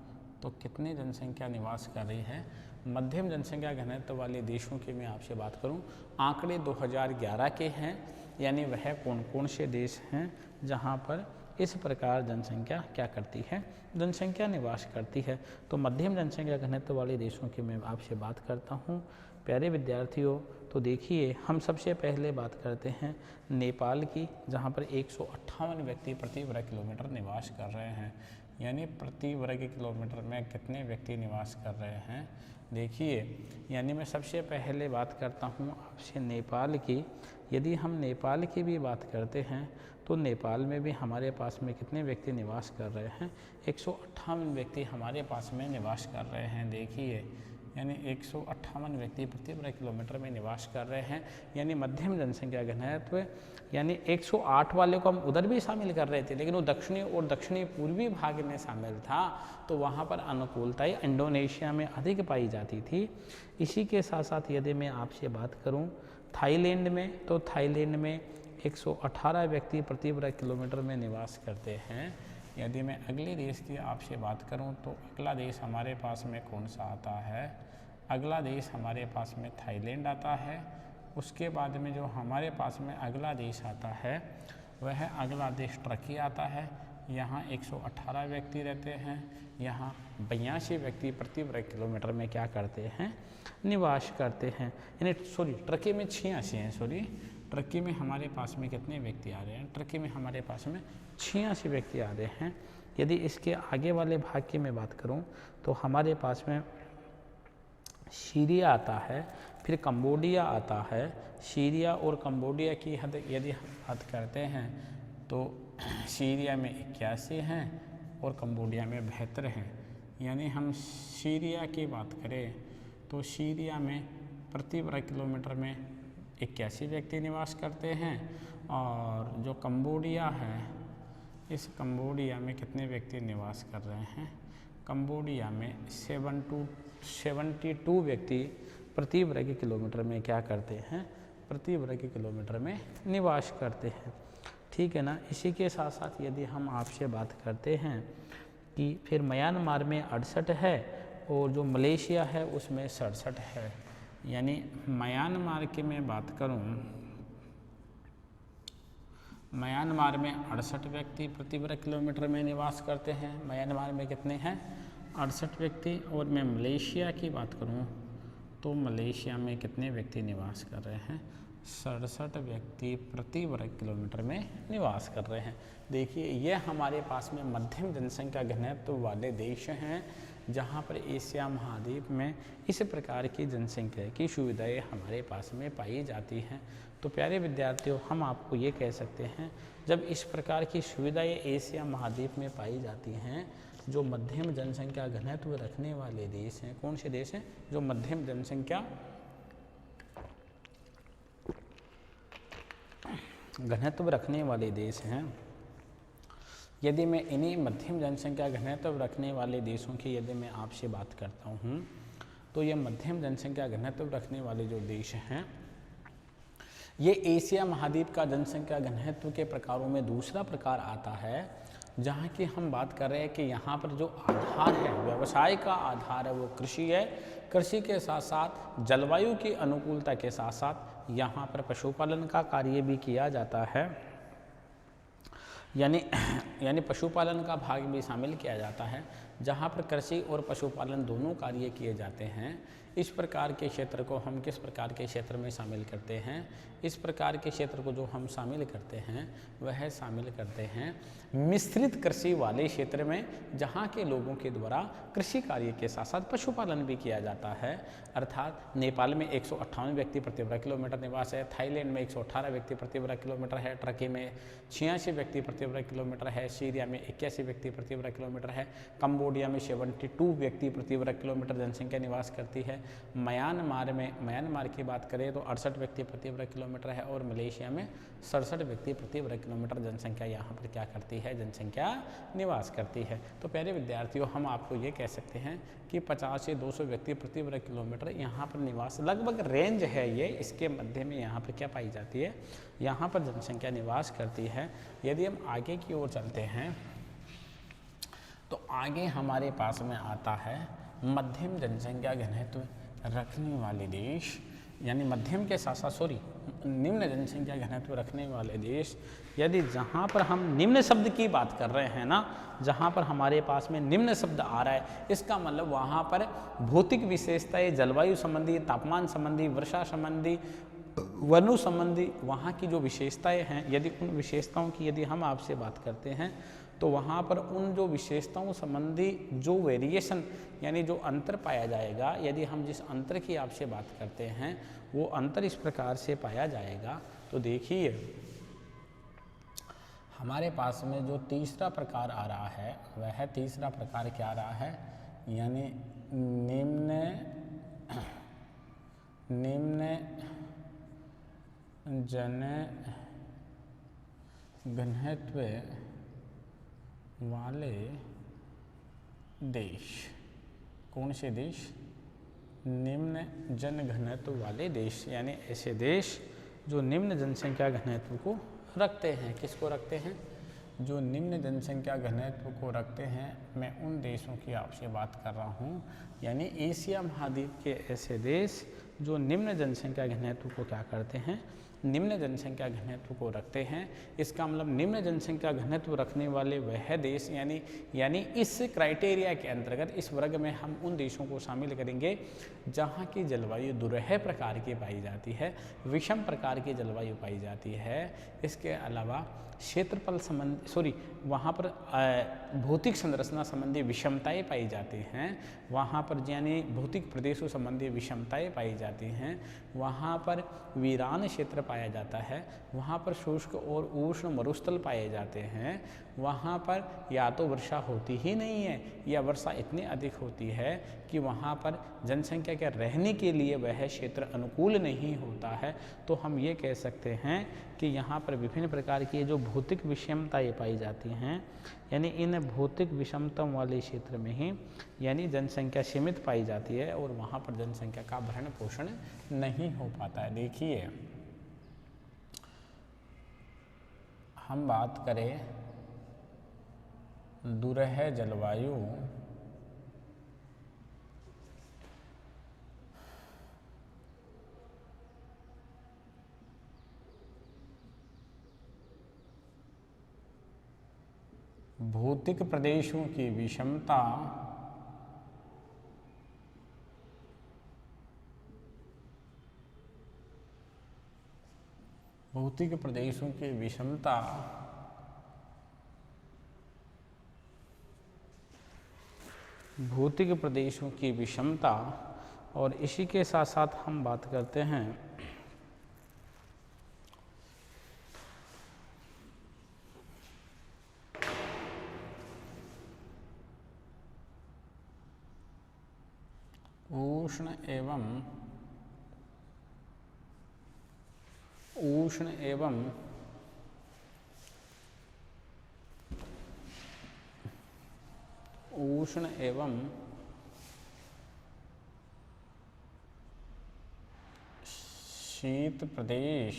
तो कितनी जनसंख्या निवास कर रही है? मध्यम जनसंख्या घनत्व वाले देशों की मैं आपसे बात करूं, आंकड़े 2011 के हैं, यानी वह कौन कौन से देश हैं जहां पर इस प्रकार जनसंख्या क्या करती है? जनसंख्या निवास करती है। तो मध्यम जनसंख्या घनत्व वाले देशों की मैं आपसे बात करता हूं। प्यारे विद्यार्थियों, तो देखिए हम सबसे पहले बात करते हैं नेपाल की, जहां पर 158 व्यक्ति प्रति वर्ग किलोमीटर निवास कर रहे हैं। यानी प्रति वर्ग किलोमीटर में कितने व्यक्ति निवास कर रहे हैं? देखिए, यानी मैं सबसे पहले बात करता हूं आपसे नेपाल की। यदि हम नेपाल की भी बात करते हैं तो नेपाल में भी हमारे पास में कितने व्यक्ति निवास कर रहे हैं? 158 व्यक्ति हमारे पास में निवास कर रहे हैं। देखिए, यानी 158 व्यक्ति प्रति वर्ग किलोमीटर में निवास कर रहे हैं। यानी मध्यम जनसंख्या घनत्व, यानी 108 वाले को हम उधर भी शामिल कर रहे थे, लेकिन वो दक्षिणी पूर्वी भाग में शामिल था, तो वहाँ पर अनुकूलताएं इंडोनेशिया में अधिक पाई जाती थी। इसी के साथ साथ यदि मैं आपसे बात करूँ थाईलैंड में, तो थाईलैंड में 118 व्यक्ति प्रति वर्ग किलोमीटर में निवास करते हैं। यदि मैं अगले देश की आपसे बात करूं तो अगला देश हमारे पास में कौन सा आता है? अगला देश हमारे पास में थाईलैंड आता है। उसके बाद में जो हमारे पास में अगला देश आता है वह अगला देश टर्की आता है। यहाँ 118 व्यक्ति रहते हैं। यहाँ 82 व्यक्ति प्रति वर्ग किलोमीटर में क्या करते हैं? निवास करते हैं। यानी टर्की में 86 हैं। टर्की में हमारे पास में कितने व्यक्ति आ रहे हैं? टर्की में हमारे पास में 86 व्यक्ति आ रहे हैं। यदि इसके आगे वाले भाग की मैं बात करूं तो हमारे पास में सीरिया आता है, फिर कंबोडिया आता है। सीरिया और कंबोडिया की यदि हम बात करते हैं तो सीरिया में 81 हैं और कंबोडिया में 72 हैं। यानी हम सीरिया की बात करें तो सीरिया में प्रति वर्ग किलोमीटर में 81 व्यक्ति निवास करते हैं, और जो कंबोडिया है, इस कंबोडिया में कितने व्यक्ति निवास कर रहे हैं? कंबोडिया में 72 व्यक्ति प्रति वर्ग किलोमीटर में क्या करते हैं? प्रति वर्ग किलोमीटर में निवास करते हैं, ठीक है ना। इसी के साथ साथ यदि हम आपसे बात करते हैं कि फिर म्यांमार में 68 है और जो मलेशिया है उसमें 67 है। यानी म्यांमार की मैं बात करूं, म्यांमार में 68 व्यक्ति प्रति वर्ग किलोमीटर में निवास करते हैं। म्यांमार में कितने हैं? 68 व्यक्ति, और मैं मलेशिया की बात करूं तो मलेशिया में कितने व्यक्ति निवास कर रहे हैं? 67 व्यक्ति प्रति वर्ग किलोमीटर में निवास कर रहे हैं। देखिए ये हमारे पास में मध्यम जनसंख्या घनत्व वाले देश हैं, जहां पर एशिया महाद्वीप में इस प्रकार की जनसंख्या की सुविधाएं हमारे पास में पाई जाती हैं। तो प्यारे विद्यार्थियों, हम आपको ये कह सकते हैं, जब इस प्रकार की सुविधाएं एशिया महाद्वीप में पाई जाती हैं, जो मध्यम जनसंख्या घनत्व रखने वाले देश हैं, कौन से देश हैं? जो मध्यम जनसंख्या घनत्व रखने वाले देश हैं। यदि मैं इन्हीं मध्यम जनसंख्या घनत्व रखने वाले देशों की यदि मैं आपसे बात करता हूँ, तो ये मध्यम जनसंख्या घनत्व रखने वाले जो देश हैं, ये एशिया महाद्वीप का जनसंख्या घनत्व के प्रकारों में दूसरा प्रकार आता है, जहाँ की हम बात कर रहे हैं कि यहाँ पर जो आधार है, व्यवसाय का आधार है, वो कृषि है। कृषि के साथ साथ जलवायु की अनुकूलता के साथ साथ यहाँ पर पशुपालन का कार्य भी किया जाता है, यानी पशुपालन का भाग भी शामिल किया जाता है, जहाँ पर कृषि और पशुपालन दोनों कार्य किए जाते हैं। इस प्रकार के क्षेत्र को हम किस प्रकार के क्षेत्र में शामिल करते हैं? इस प्रकार के क्षेत्र को जो हम शामिल करते हैं वह शामिल करते हैं मिश्रित कृषि वाले क्षेत्र में, जहाँ के लोगों के द्वारा कृषि कार्य के साथ साथ पशुपालन भी किया जाता है। अर्थात नेपाल में 158 व्यक्ति प्रति वर्ग किलोमीटर निवास है, थाईलैंड में 118 व्यक्ति प्रति वर्ग किलोमीटर है, टर्की में 86 व्यक्ति प्रति वर्ग किलोमीटर है, सीरिया में 81 व्यक्ति प्रति वर्ग किलोमीटर है, कंबोडिया में 72 व्यक्ति प्रति वर्ग किलोमीटर जनसंख्या निवास करती है, म्यांमार की बात करें तो 68 व्यक्ति प्रति वर्ग किलोमीटर है, और मलेशिया में 67 व्यक्ति प्रति वर्ग किलोमीटर जनसंख्या यहाँ पर क्या करती है? जनसंख्या निवास करती है। तो प्यारे विद्यार्थियों, हम आपको ये कह सकते हैं कि 50 से 200 व्यक्ति प्रति वर्ग किलोमीटर यहाँ पर निवास लगभग रेंज है ये, इसके मध्य में यहाँ पर क्या पाई जाती है? यहाँ पर जनसंख्या निवास करती है। यदि हम आगे की ओर चलते हैं तो आगे हमारे पास में आता है मध्यम जनसंख्या घनत्व रखने वाले देश, यानी मध्यम के साथ साथ निम्न जनसंख्या घनत्व रखने वाले देश। यदि जहाँ पर हम निम्न शब्द की बात कर रहे हैं ना, जहाँ पर हमारे पास में निम्न शब्द आ रहा है, इसका मतलब वहाँ पर भौतिक विशेषताएं, जलवायु संबंधी, तापमान संबंधी, वर्षा संबंधी, वनु संबंधी वहाँ की जो विशेषताएं हैं, यदि उन विशेषताओं की यदि हम आपसे बात करते हैं तो वहाँ पर उन जो विशेषताओं संबंधी जो वेरिएशन यानी जो अंतर पाया जाएगा, यदि हम जिस अंतर की आपसे बात करते हैं वो अंतर इस प्रकार से पाया जाएगा। तो देखिए हमारे पास में जो तीसरा प्रकार आ रहा है वह तीसरा प्रकार क्या आ रहा है? यानी निम्न जन घनत्व वाले देश। कौन से देश? निम्न जन घनत्व वाले देश, यानी ऐसे देश जो निम्न जनसंख्या घनत्व को रखते हैं। किसको रखते हैं? जो निम्न जनसंख्या घनत्व को रखते हैं। मैं उन देशों की आपसे बात कर रहा हूँ, यानी एशिया महाद्वीप के ऐसे देश जो निम्न जनसंख्या घनत्व को क्या करते हैं? निम्न जनसंख्या घनत्व को रखते हैं। इसका मतलब निम्न जनसंख्या घनत्व रखने वाले वह देश, यानी इस क्राइटेरिया के अंतर्गत इस वर्ग में हम उन देशों को शामिल करेंगे जहाँ की जलवायु दुर्लभ प्रकार की पाई जाती है, विषम प्रकार की जलवायु पाई जाती है। इसके अलावा क्षेत्रफल संबंधी वहाँ पर भौतिक संरचना संबंधी विषमताएं पाई जाती हैं, वहाँ पर यानी भौतिक प्रदेशों संबंधी विषमताएं पाई जाती हैं, वहाँ पर वीरान क्षेत्र पाया जाता है, वहाँ पर शुष्क और उष्ण मरुस्थल पाए जाते हैं, वहाँ पर या तो वर्षा होती ही नहीं है या वर्षा इतनी अधिक होती है कि वहाँ पर जनसंख्या के रहने के लिए वह क्षेत्र अनुकूल नहीं होता है। तो हम ये कह सकते हैं कि यहाँ पर विभिन्न प्रकार की जो भौतिक विषमताएं पाई जाती हैं, यानी इन भौतिक विषमता वाले क्षेत्र में ही यानी जनसंख्या सीमित पाई जाती है और वहाँ पर जनसंख्या का भरण पोषण नहीं हो पाता है। देखिए हम बात करें दुर्लभ जलवायु भौतिक प्रदेशों की विषमता भौतिक प्रदेशों की विषमता और इसी के साथ साथ हम बात करते हैं उष्ण एवं शीत प्रदेश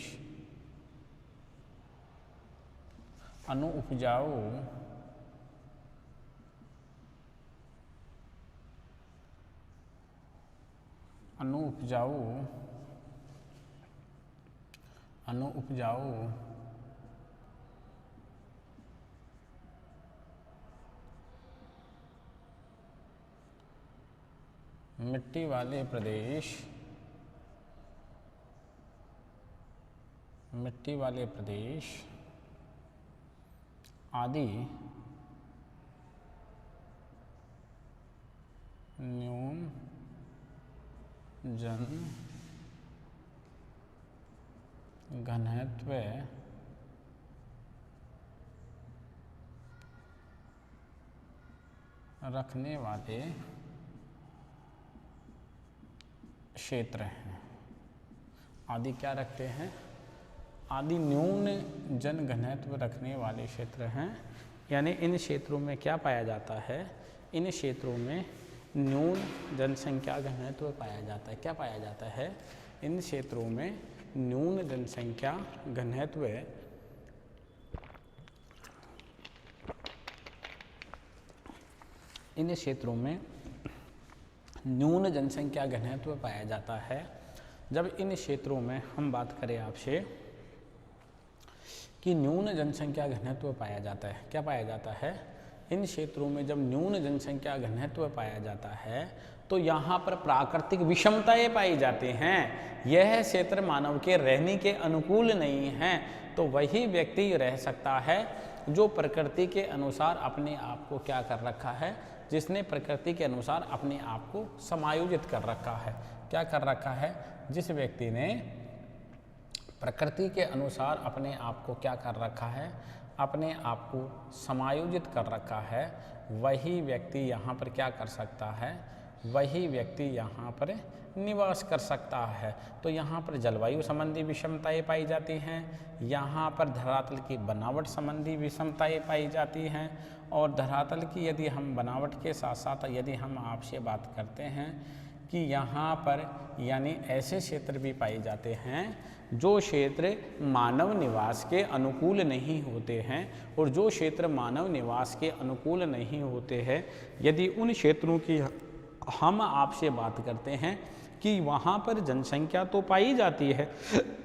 अनुपजाऊ मिट्टी वाले प्रदेश आदि न्यून जनघनत्व रखने वाले क्षेत्र हैं। आदि क्या रखते हैं? आदि न्यून जनघनत्व रखने वाले क्षेत्र हैं। यानी इन क्षेत्रों में क्या पाया जाता है? इन क्षेत्रों में न्यून जनसंख्या घनत्व पाया जाता है। क्या पाया जाता है? इन क्षेत्रों में न्यून जनसंख्या घनत्व पाया जाता है। जब इन क्षेत्रों में हम बात करें आपसे कि न्यून जनसंख्या घनत्व पाया जाता है, क्या पाया जाता है? इन क्षेत्रों में जब न्यून जनसंख्या घनत्व पाया जाता है तो यहाँ पर प्राकृतिक विषमताएं पाई जाती हैं। यह क्षेत्र मानव के रहने के अनुकूल नहीं है। तो वही व्यक्ति रह सकता है जो प्रकृति के अनुसार अपने आप को क्या कर रखा है, जिसने प्रकृति के अनुसार अपने आप को समायोजित कर रखा है। क्या कर रखा है? जिस व्यक्ति ने प्रकृति के अनुसार अपने आप को क्या कर रखा है, अपने आप को समायोजित कर रखा है, वही व्यक्ति यहाँ पर क्या कर सकता है, वही व्यक्ति यहाँ पर निवास कर सकता है। तो यहाँ पर जलवायु संबंधी विषमताएं पाई जाती हैं, यहाँ पर धरातल की बनावट संबंधी विषमताएं पाई जाती हैं। और धरातल की यदि हम बनावट के साथ साथ यदि हम आपसे बात करते हैं कि यहाँ पर यानी ऐसे क्षेत्र भी पाए जाते हैं जो क्षेत्र मानव निवास के अनुकूल नहीं होते हैं। और जो क्षेत्र मानव निवास के अनुकूल नहीं होते हैं, यदि उन क्षेत्रों की हम आपसे बात करते हैं कि वहाँ पर जनसंख्या तो पाई जाती है,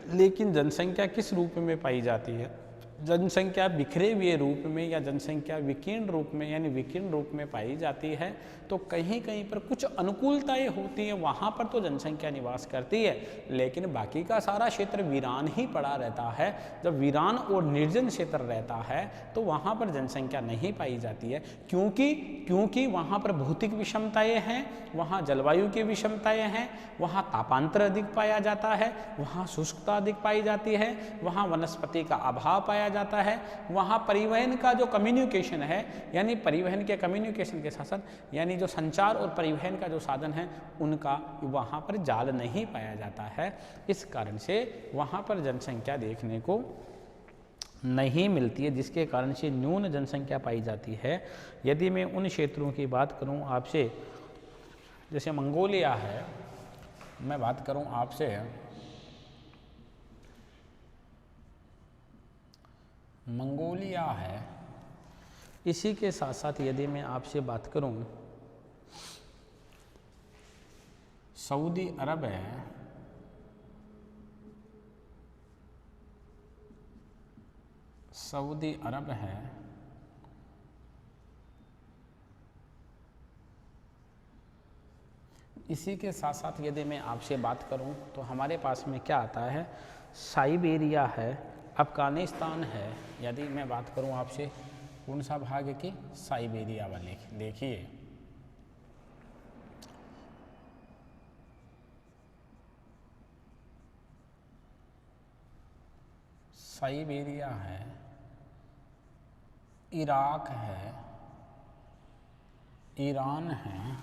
लेकिन जनसंख्या किस रूप में पाई जाती है? जनसंख्या बिखरे हुए रूप में या जनसंख्या विकीर्ण रूप में यानी विकीर्ण रूप में पाई जाती है। तो कहीं कहीं पर कुछ अनुकूलताएं होती हैं, वहाँ पर तो जनसंख्या निवास करती है, लेकिन बाकी का सारा क्षेत्र वीरान ही पड़ा रहता है। जब वीरान और निर्जन क्षेत्र रहता है तो वहाँ पर जनसंख्या नहीं पाई जाती है। क्योंकि वहाँ पर भौतिक विषमताएँ हैं, वहाँ जलवायु की विषमताएँ हैं, वहाँ तापांतर अधिक पाया जाता है, वहाँ शुष्कता अधिक पाई जाती है, वहाँ वनस्पति का अभाव पाया जाता है, वहाँ परिवहन का जो कम्युनिकेशन है यानी परिवहन के कम्युनिकेशन के साथ साथ यानी जो संचार और परिवहन का जो साधन है उनका वहाँ पर जाल नहीं पाया जाता है। इस कारण से वहाँ पर जनसंख्या देखने को नहीं मिलती है, जिसके कारण से न्यून जनसंख्या पाई जाती है। यदि मैं उन क्षेत्रों की बात करूँ आपसे, जैसे मंगोलिया है, मैं बात करूँ आपसे मंगोलिया है, इसी के साथ साथ यदि मैं आपसे बात करूं सऊदी अरब है, सऊदी अरब है, इसी के साथ साथ यदि मैं आपसे बात करूं तो हमारे पास में क्या आता है, साइबेरिया है, अफगानिस्तान है। यदि मैं बात करूं आपसे कौन सा भाग की, साइबेरिया वाले, देखिए साइबेरिया है, इराक है, ईरान है,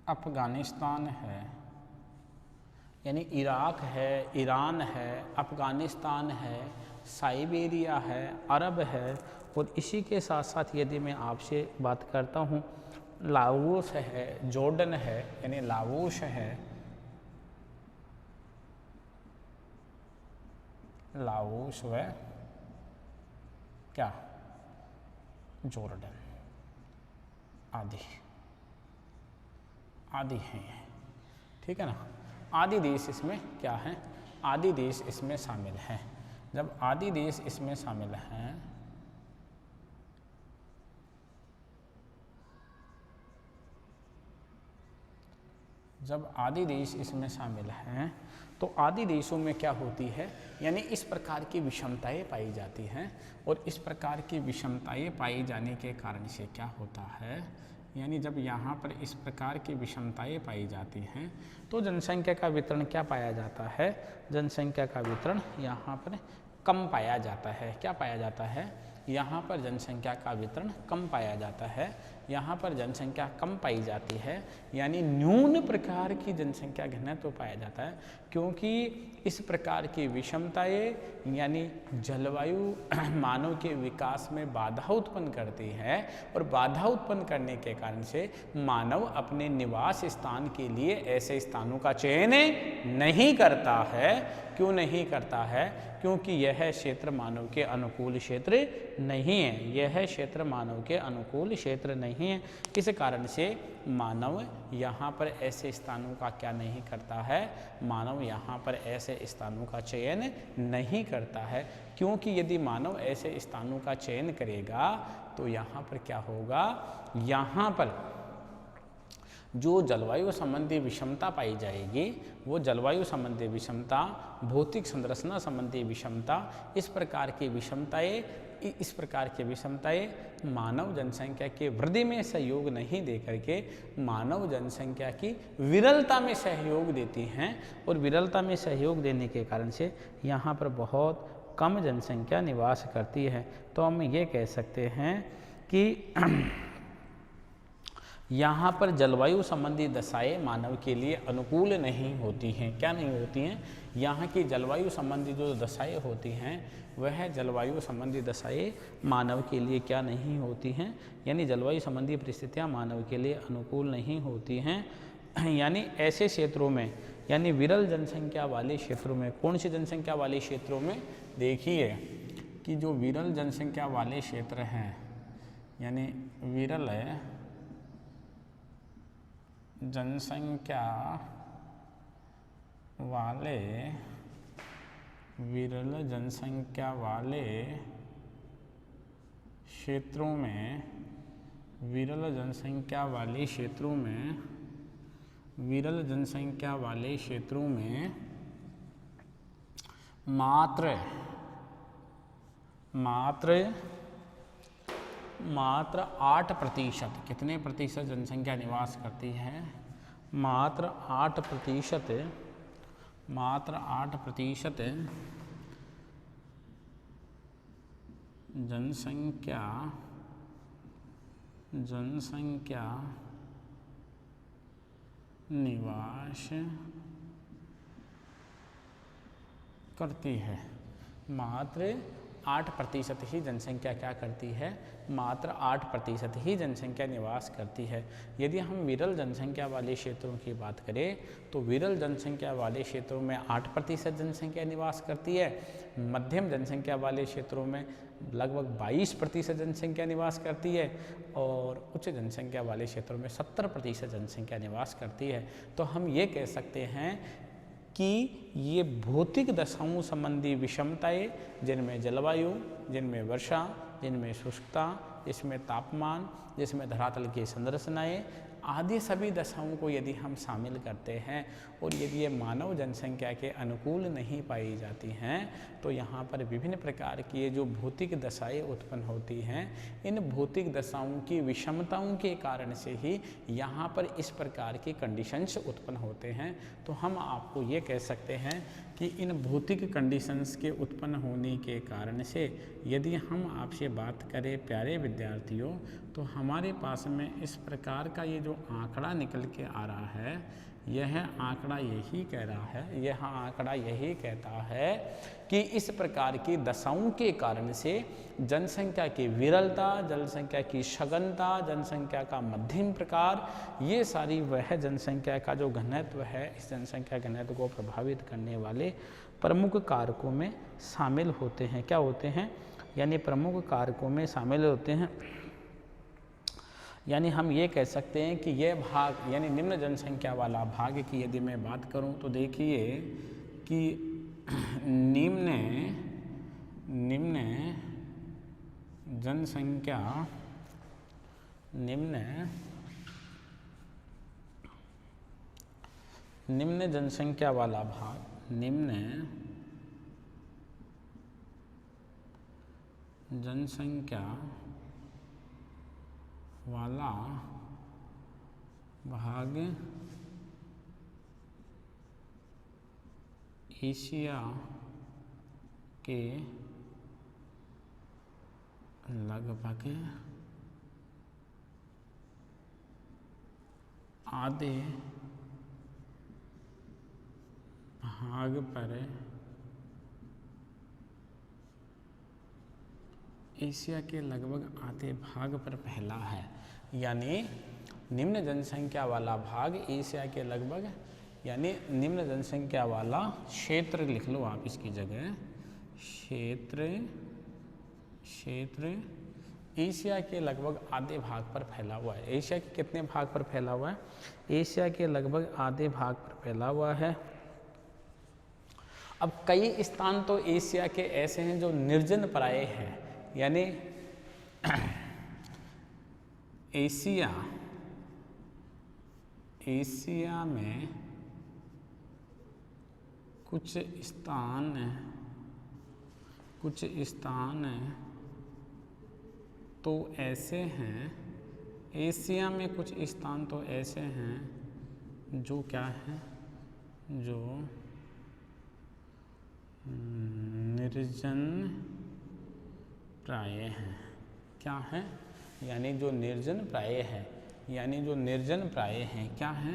अफगानिस्तान है, यानी इराक है, ईरान है, अफगानिस्तान है, साइबेरिया है, अरब है। और इसी के साथ साथ यदि मैं आपसे बात करता हूँ, लाओस है, जॉर्डन है, यानी लाओस है, लाओस व क्या, जॉर्डन आदि आदि हैं, ठीक है ना। आदि देश इसमें क्या है, आदि देश इसमें शामिल हैं। जब आदि देश इसमें शामिल हैं, जब आदि देश इसमें शामिल हैं तो आदि देशों में क्या होती है, यानी इस प्रकार की विषमताएं पाई जाती हैं। और इस प्रकार की विषमताएं पाई जाने के कारण से क्या होता है, यानी जब यहाँ पर इस प्रकार की विषमताएं पाई जाती हैं तो जनसंख्या का वितरण क्या पाया जाता है, जनसंख्या का वितरण यहाँ पर कम पाया जाता है। क्या पाया जाता है, यहाँ पर जनसंख्या का वितरण कम पाया जाता है, यहाँ पर जनसंख्या कम पाई जाती है, यानी न्यून प्रकार की जनसंख्या घनत्व पाया जाता है। क्योंकि इस प्रकार की विषमताएं यानी जलवायु मानव के विकास में बाधा उत्पन्न करती है, और बाधा उत्पन्न करने के कारण से मानव अपने निवास स्थान के लिए ऐसे स्थानों का चयन नहीं करता है। क्यों नहीं करता है, क्योंकि यह क्षेत्र मानव के अनुकूल क्षेत्र नहीं है, यह क्षेत्र मानव के अनुकूल क्षेत्र नहीं है। इस कारण से मानव यहाँ पर ऐसे स्थानों का क्या नहीं करता है, मानव यहाँ पर ऐसे स्थानों का चयन नहीं करता है। क्योंकि यदि मानव ऐसे स्थानों का चयन करेगा तो यहाँ पर क्या होगा, यहाँ पर जो जलवायु संबंधी विषमता पाई जाएगी, वो जलवायु संबंधी विषमता, भौतिक संरचना संबंधी विषमता, इस प्रकार की विषमताएं मानव जनसंख्या के वृद्धि में सहयोग नहीं दे करके मानव जनसंख्या की विरलता में सहयोग देती हैं। और विरलता में सहयोग देने के कारण से यहाँ पर बहुत कम जनसंख्या निवास करती है। तो हम ये कह सकते हैं कि यहाँ पर जलवायु संबंधी दशाएं मानव के लिए अनुकूल नहीं होती हैं। क्या नहीं होती हैं, यहाँ की जलवायु संबंधी जो दशाएं होती हैं वह जलवायु संबंधी दशाएं मानव के लिए क्या नहीं होती हैं, यानी जलवायु संबंधी परिस्थितियाँ मानव के लिए अनुकूल नहीं होती हैं। यानी ऐसे क्षेत्रों में, यानी विरल जनसंख्या वाले क्षेत्रों में, कौन सी जनसंख्या वाले क्षेत्रों में, देखिए कि जो विरल जनसंख्या वाले क्षेत्र हैं, यानी विरल जनसंख्या वाले, विरल जनसंख्या वाले क्षेत्रों में, विरल जनसंख्या वाले क्षेत्रों में, विरल जनसंख्या वाले क्षेत्रों में मात्र 8%, कितने प्रतिशत जनसंख्या निवास करती है, मात्र 8%, मात्र 8% जनसंख्या निवास करती है। मात्र 8% ही जनसंख्या क्या करती है, मात्र 8% ही जनसंख्या निवास करती है। यदि हम विरल जनसंख्या वाले क्षेत्रों की बात करें तो विरल जनसंख्या वाले क्षेत्रों में 8% जनसंख्या निवास करती है, मध्यम जनसंख्या वाले क्षेत्रों में लगभग 22% जनसंख्या निवास करती है, और उच्च जनसंख्या वाले क्षेत्रों में 70% जनसंख्या निवास करती है। तो हम ये कह सकते हैं कि ये भौतिक दशाओं संबंधी विषमताएं, जिनमें जलवायु, जिनमें वर्षा, जिनमें शुष्कता, जिसमें तापमान, जिसमें धरातल की संरचनाएं आदि सभी दशाओं को यदि हम शामिल करते हैं और यदि ये मानव जनसंख्या के अनुकूल नहीं पाई जाती हैं तो यहाँ पर विभिन्न प्रकार की ये जो भौतिक दशाएं उत्पन्न होती हैं, इन भौतिक दशाओं की विषमताओं के कारण से ही यहाँ पर इस प्रकार की कंडीशंस उत्पन्न होते हैं। तो हम आपको ये कह सकते हैं कि इन भौतिक कंडीशंस के उत्पन्न होने के कारण से यदि हम आपसे बात करें प्यारे विद्यार्थियों, तो हमारे पास में इस प्रकार का ये जो आंकड़ा निकल के आ रहा है, यह आंकड़ा यही कह रहा है, यह आंकड़ा यही कहता है कि इस प्रकार की दशाओं के कारण से जनसंख्या की विरलता, जनसंख्या की सघनता, जनसंख्या का मध्यम प्रकार, ये सारी वह जनसंख्या का जो घनत्व है, इस जनसंख्या घनत्व को प्रभावित करने वाले प्रमुख कारकों में शामिल होते हैं। क्या होते हैं? यानी प्रमुख कारकों में शामिल होते हैं। यानी हम ये कह सकते हैं कि यह भाग, यानी निम्न जनसंख्या वाला भाग की यदि मैं बात करूं तो देखिए कि निम्न जनसंख्या निम्न जनसंख्या वाला भाग, निम्न जनसंख्या वाला भाग एशिया के लगभग आधे भाग पर, एशिया के लगभग आधे भाग पर फैला है। यानी निम्न जनसंख्या वाला भाग एशिया के लगभग, यानी निम्न जनसंख्या वाला क्षेत्र लिख लो आप इसकी जगह, क्षेत्र एशिया के लगभग आधे भाग पर फैला हुआ है। एशिया के कितने भाग पर फैला हुआ है? एशिया के लगभग आधे भाग पर फैला हुआ है। अब कई स्थान तो एशिया के ऐसे हैं जो निर्जन प्राय हैं, यानी एशिया में कुछ स्थान तो ऐसे हैं, एशिया में कुछ स्थान तो ऐसे हैं जो क्या है, जो निर्जन प्राय हैं। क्या है? यानी जो निर्जन प्राय है, यानी जो निर्जन प्राय हैं, क्या है?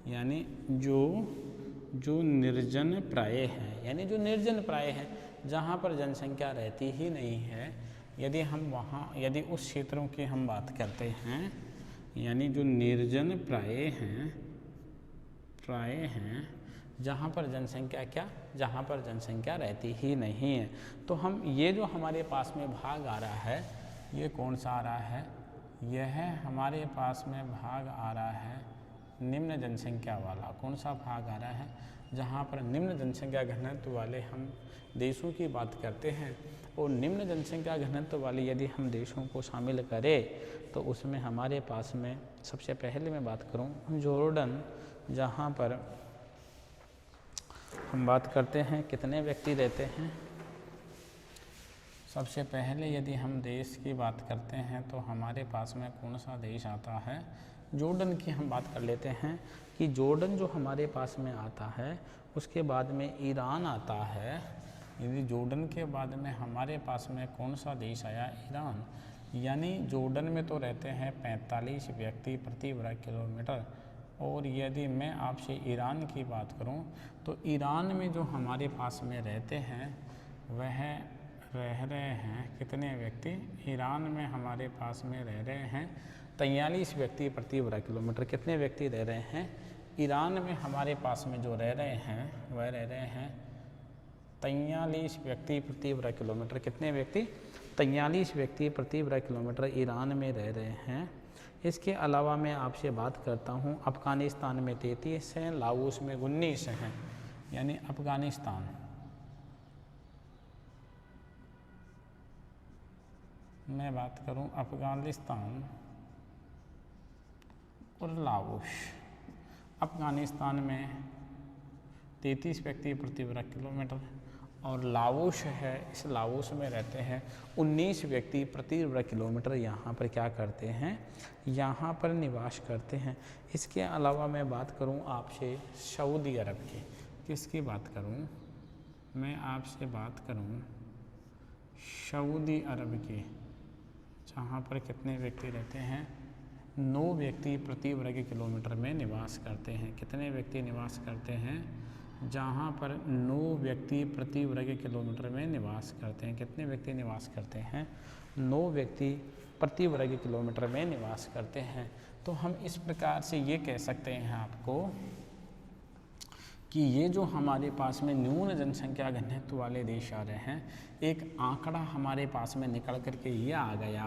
यानी जो निर्जन प्राय है, यानी जो निर्जन प्राय है, जहाँ पर जनसंख्या रहती ही नहीं है। यदि हम वहाँ, यदि उस क्षेत्रों की हम बात करते हैं, यानी जो निर्जन प्राय हैं, जहाँ पर जनसंख्या क्या, जहाँ पर जनसंख्या रहती ही नहीं है। तो हम ये जो हमारे पास में भाग आ रहा है, ये कौन सा आ रहा है? यह हमारे पास में भाग आ रहा है निम्न जनसंख्या वाला। कौन सा भाग आ रहा है? जहाँ पर निम्न जनसंख्या घनत्व वाले हम देशों की बात करते हैं, और निम्न जनसंख्या घनत्व वाले यदि हम देशों को शामिल करें तो उसमें हमारे पास में सबसे पहले मैं बात करूँ जॉर्डन, जहाँ पर हम बात करते हैं कितने व्यक्ति रहते हैं। सबसे पहले यदि हम देश की बात करते हैं तो हमारे पास में कौन सा देश आता है? जॉर्डन की हम बात कर लेते हैं कि जॉर्डन जो हमारे पास में आता है, उसके बाद में ईरान आता है। यदि जॉर्डन के बाद में हमारे पास में कौन सा देश आया? ईरान। यानी जॉर्डन में तो रहते हैं 45 व्यक्ति प्रति वर्ग किलोमीटर, और यदि मैं आपसे ईरान की बात करूं तो ईरान में जो हमारे पास में रहते हैं वह रह रहे हैं कितने व्यक्ति? ईरान में हमारे पास में रह रहे हैं 43 व्यक्ति प्रति वर्ग किलोमीटर। कितने व्यक्ति रह रहे हैं? ईरान में हमारे पास में जो रह रहे हैं वह रह रहे हैं 43 व्यक्ति प्रति वर्ग किलोमीटर। कितने व्यक्ति? 43 व्यक्ति प्रति वर्ग किलोमीटर ईरान में रह रहे हैं। इसके अलावा मैं आपसे बात करता हूँ अफ़गानिस्तान में 33 हैं, लाओस में 19 हैं। यानी अफ़गानिस्तान, मैं बात करूँ अफ़गानिस्तान और लाओस। अफगानिस्तान में 33 व्यक्ति प्रति वर्ग किलोमीटर और लाओस है, इस लाओस में रहते हैं 19 व्यक्ति प्रति वर्ग किलोमीटर यहाँ पर क्या करते हैं, यहाँ पर निवास करते हैं। इसके अलावा मैं बात करूँ आपसे सऊदी अरब की, किसकी बात करूँ, मैं आपसे बात करूँ सऊदी अरब की, जहाँ पर कितने व्यक्ति रहते हैं, 9 व्यक्ति प्रति वर्ग किलोमीटर में निवास करते हैं। कितने व्यक्ति निवास करते हैं, जहाँ पर 9 व्यक्ति प्रति वर्ग किलोमीटर में निवास करते हैं। कितने व्यक्ति निवास करते हैं, 9 व्यक्ति प्रति वर्ग किलोमीटर में निवास करते हैं। तो हम इस प्रकार से ये कह सकते हैं आपको कि ये जो हमारे पास में न्यून जनसंख्या घनत्व वाले देश आ रहे हैं, एक आंकड़ा हमारे पास में निकल करके ये आ गया